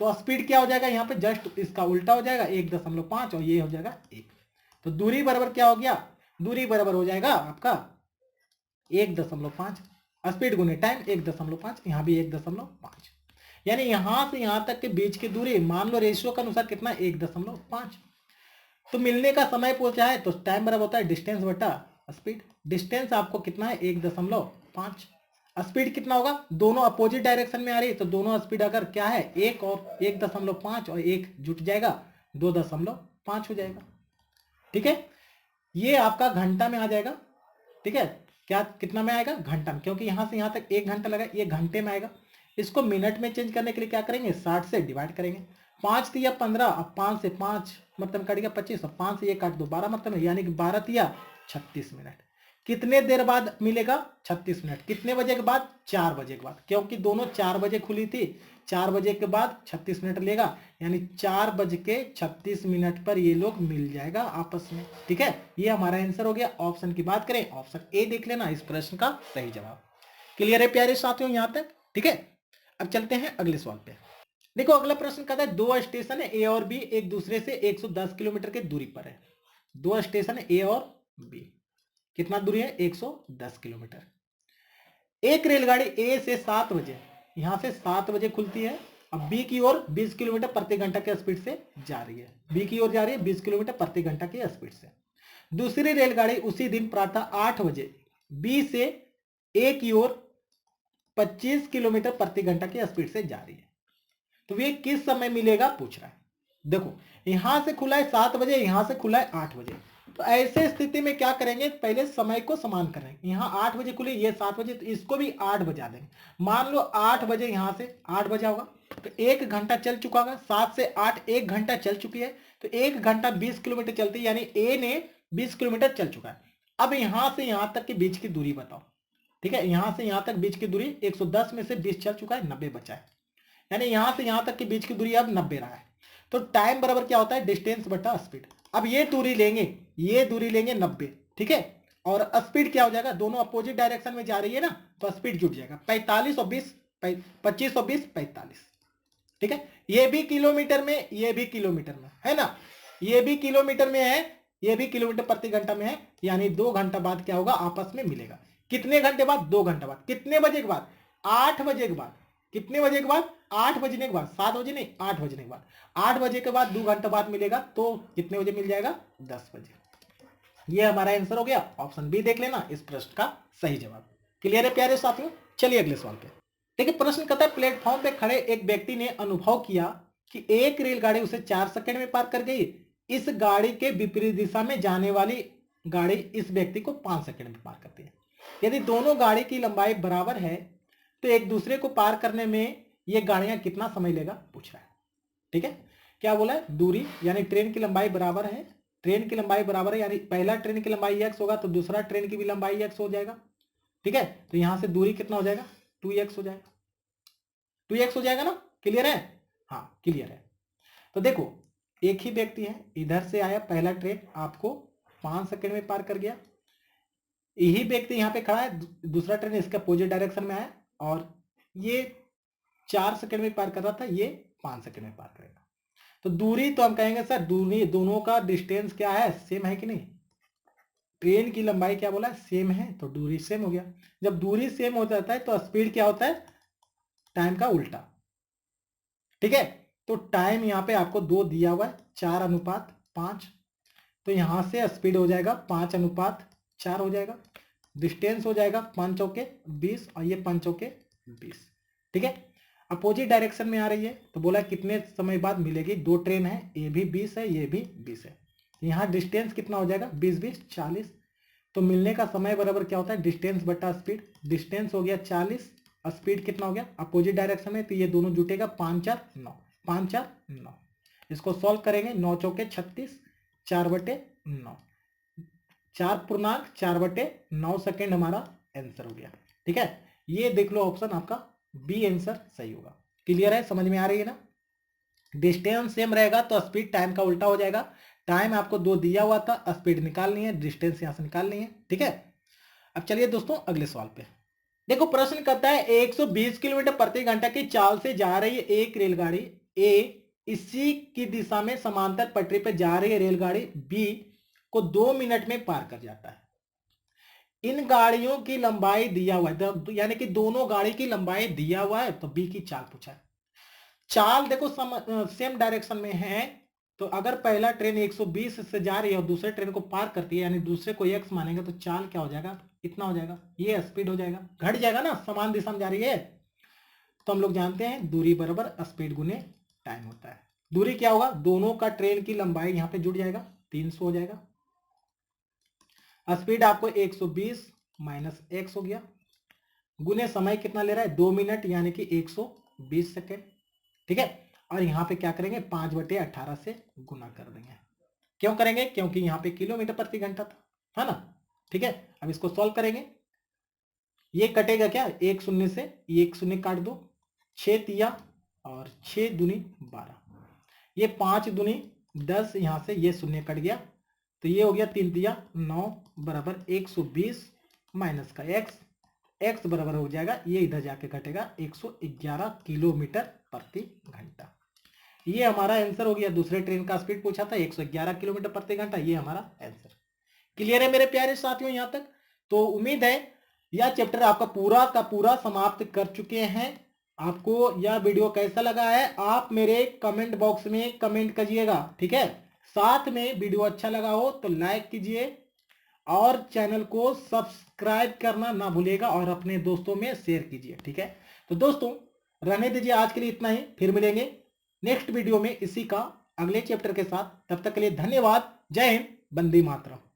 तो स्पीड क्या हो जाएगा? यहाँ पे जस्ट इसका उल्टा हो जाएगा, 1.5 और ये हो जाएगा 1। तो दूरी बराबर क्या हो गया? दूरी बराबर हो जाएगा आपका 1.5, स्पीड गुने टाइम 1.5, यहाँ भी 1.5, यानी यहां से यहां तक के बीच की दूरी मान लो रेशियो के अनुसार कितना? 1.5। तो मिलने का समय पूछा है तो टाइम बराबर होता है डिस्टेंस बटा स्पीड। डिस्टेंस आपको कितना है? 1.5। स्पीड कितना होगा? दोनों अपोजिट डायरेक्शन में आ रही है तो दोनों स्पीड अगर क्या है 1 और 1.5 और 1 जुट जाएगा 2.5 हो जाएगा। ठीक है, ये आपका घंटा में आ जाएगा। ठीक है, क्या कितना में आएगा? घंटा में, क्योंकि यहां से यहां तक 1 घंटा लगा, ये घंटे में आएगा। इसको मिनट में चेंज करने के लिए क्या करेंगे? 60 से डिवाइड करेंगे। 5 तिया 15, अब 5 से 5 मतलब कट गया 25, और 5 से ये काट दो 12 मतलब, यानी कि 12 तिया 36 मिनट। कितने देर बाद मिलेगा? 36 मिनट। कितने बजे के बाद? 4 बजे के बाद, क्योंकि दोनों 4 बजे खुली थी, 4 बजे के बाद 36 मिनट लेगा, यानी 4:36 पर ये लोग मिल जाएगा आपस में। ठीक है, ये हमारा आंसर हो गया। ऑप्शन की बात करें, ऑप्शन ए देख लेना इस प्रश्न का सही जवाब। क्लियर है प्यारे साथियों यहां तक? ठीक है, अब चलते हैं अगले सवाल पे। देखो अगला प्रश्न कहता है दो स्टेशन है ए और बी एक दूसरे से 110 किलोमीटर की दूरी पर है। दो स्टेशन है ए और बी, कितना दूरी है? 110 किलोमीटर। एक रेलगाड़ी ए से 7 बजे, यहां से 7 बजे खुलती है, अब बी की ओर 20 किलोमीटर प्रति घंटा के स्पीड से जा रही है, बी की ओर जा रही है 20 किलोमीटर प्रति घंटा की स्पीड से। दूसरी रेलगाड़ी उसी दिन प्रातः 8 बजे बी से ए की ओर 25 किलोमीटर प्रति घंटा की स्पीड से जा रही है, तो ये किस समय मिलेगा पूछ रहा है। देखो यहां से खुला है 7 बजे, यहां से खुला है 8 बजे, तो ऐसे स्थिति में क्या करेंगे? पहले समय को समान करेंगे। यहां 8 बजे खुली, ये 7 बजे, तो इसको भी 8 बजा देंगे। मान लो 8 बजे यहां से 8 बजा होगा तो 1 घंटा चल चुका होगा। 7 से 8 1 घंटा चल चुकी है, तो 1 घंटा 20 किलोमीटर चलती है, यानी ए ने 20 किलोमीटर चल चुका है। अब यहां से यहां तक के बीच की दूरी बताओ। ठीक है, यहां से यहां तक बीच की दूरी 110 में से 20 चल चुका है, 90 बचा है, यानी यहां से यहां तक के बीच की दूरी अब 90 रहा है। तो टाइम बराबर क्या होता है? डिस्टेंस बटा स्पीड। अब ये दूरी लेंगे, ये दूरी लेंगे 90, ठीक है, और स्पीड क्या हो जाएगा? दोनों अपोजिट डायरेक्शन में जा रही है ना, तो स्पीड जुट जाएगा 45 और 20, 25 और 20 45। ठीक है, ये भी किलोमीटर में, ये भी किलोमीटर में है ना, ये भी किलोमीटर में है, ये भी किलोमीटर प्रति घंटा में है, यानी 2 घंटा बाद क्या होगा? आपस में मिलेगा। कितने घंटे बाद? 2 घंटा बाद। कितने बजे के बाद? 8 बजे के बाद। कितने बजे के बाद? 8 बजने के बाद, 7 बजे नहीं, 8 बजने के बाद। 8 बजे के बाद 2 घंटा बाद मिलेगा, तो कितने बजे मिल जाएगा? 10 बजे। ये हमारा आंसर हो गया। ऑप्शन बी देख लेना इस प्रश्न का सही जवाब। क्लियर है प्यारे साथियों? चलिए अगले सवाल पे। देखिए प्रश्न कहता है प्लेटफॉर्म पे खड़े एक व्यक्ति ने अनुभव किया कि एक रेलगाड़ी उसे 4 सेकंड में पार कर गई। इस गाड़ी के विपरीत दिशा में जाने वाली गाड़ी इस व्यक्ति को 5 सेकंड में पार करती है। यदि दोनों गाड़ी की लंबाई बराबर है तो एक दूसरे को पार करने में ये गाड़ियां कितना समय लेगा पूछ रहा है। ठीक है, क्या बोला है? दूरी यानी ट्रेन की लंबाई बराबर है, ट्रेन की लंबाई बराबर है, यानी पहला ट्रेन की लंबाई x होगा तो दूसरा ट्रेन की भी लंबाई x हो जाएगा। ठीक है, तो यहां से दूरी कितना हो जाएगा? 2x हो जाएगा, 2x हो जाएगा ना। क्लियर है? हाँ क्लियर है। तो देखो एक ही व्यक्ति है, इधर से आया पहला ट्रेन, आपको 5 सेकंड में पार कर गया। यही व्यक्ति यहाँ पे खड़ा है, दूसरा ट्रेन इसका अपोजिट डायरेक्शन में आया और ये 4 सेकंड में पार कर रहा था, ये 5 सेकंड में पार करेगा। तो दूरी तो हम कहेंगे सर दूरी दोनों का डिस्टेंस क्या है? सेम है कि नहीं? ट्रेन की लंबाई क्या बोला है? सेम है, तो दूरी सेम हो गया। जब दूरी सेम हो जाता है तो स्पीड क्या होता है? टाइम का उल्टा, ठीक है। तो टाइम यहाँ पे आपको 2 दिया हुआ है, 4:5, तो यहां से स्पीड हो जाएगा 5:4 हो जाएगा। डिस्टेंस हो जाएगा 5 चौके 20 और ये 5 चौके 20, ठीक है। अपोजिट डायरेक्शन में आ रही है, तो बोला कितने समय बाद मिलेगी, 2 ट्रेन है, ये भी 20 है, ये भी 20 है। यहाँ डिस्टेंस कितना हो जाएगा, 20 20 40, तो मिलने का समय बराबर क्या होता है, डिस्टेंस बटा स्पीड। डिस्टेंस हो गया 40, स्पीड कितना हो गया अपोजिट डायरेक्शन में, तो ये दोनों जुटेगा 5 4 9, 5 4 9। इसको सॉल्व करेंगे, 9 चौके 36, 4/9, 4.4/9 सेकेंड हमारा आंसर हो गया, ठीक है। ये देख लो ऑप्शन आपका बी आंसर सही होगा। क्लियर है, समझ में आ रही है ना। डिस्टेंस सेम रहेगा तो स्पीड टाइम का उल्टा हो जाएगा। टाइम आपको 2 दिया हुआ था, स्पीड निकालनी है, डिस्टेंस यहां से निकालनी है, ठीक है। अब चलिए दोस्तों अगले सवाल पे। देखो प्रश्न कहता है 120 किलोमीटर प्रति घंटा की चाल से जा रही है एक रेलगाड़ी ए, इसी की दिशा में समांतर पटरी पर जा रही है रेलगाड़ी बी को 2 मिनट में पार कर जाता है। इन गाड़ियों की लंबाई दिया हुआ है, यानी कि दोनों गाड़ी की लंबाई दिया हुआ है, तो बी की चाल पूछा है। चाल देखो सेम डायरेक्शन में है, तो अगर पहला ट्रेन 120 से जा रही है और दूसरे ट्रेन को पार करती है, यानी दूसरे को x मानेंगे, तो चाल क्या हो जाएगा, इतना हो जाएगा, ये स्पीड हो जाएगा, घट जाएगा ना, समान दिशा में जा रही है। तो हम लोग जानते हैं दूरी बराबर स्पीड गुने टाइम होता है। दूरी क्या होगा, दोनों का ट्रेन की लंबाई यहां पे जुड़ जाएगा, 300 हो जाएगा। स्पीड आपको 120 माइनस x हो गया, गुने समय कितना ले रहा है, 2 मिनट यानी कि 120 सेकेंड, ठीक है। और यहां पे क्या करेंगे, 5/18 से गुना कर देंगे। क्यों करेंगे, क्योंकि यहां पे किलोमीटर प्रति घंटा था, है ना, ठीक है। अब इसको सॉल्व करेंगे, ये कटेगा क्या, 1 शून्य से, ये 1 शून्य काट दो, 6 तिया और 6 दूनी 12, ये 5 दूनी 10, यहां से ये शून्य कट गया, तो ये हो गया 3 तिया 9 बराबर 120 माइनस का x बराबर हो जाएगा, ये इधर जाके घटेगा 111 किलोमीटर प्रति घंटा। ये हमारा आंसर हो गया। दूसरे ट्रेन का स्पीड पूछा था 111 किलोमीटर प्रति घंटा, ये हमारा आंसर। क्लियर है मेरे प्यारे साथियों यहां तक। तो उम्मीद है यह चैप्टर आपका पूरा का पूरा समाप्त कर चुके हैं। आपको यह वीडियो कैसा लगा है, आप मेरे कमेंट बॉक्स में कमेंट करिएगा, ठीक है। साथ में वीडियो अच्छा लगा हो तो लाइक कीजिए और चैनल को सब्सक्राइब करना ना भूलिएगा और अपने दोस्तों में शेयर कीजिए, ठीक है। तो दोस्तों रहने दीजिए आज के लिए इतना ही, फिर मिलेंगे नेक्स्ट वीडियो में इसी का अगले चैप्टर के साथ। तब तक के लिए धन्यवाद। जय हिंद, वंदे मातरम।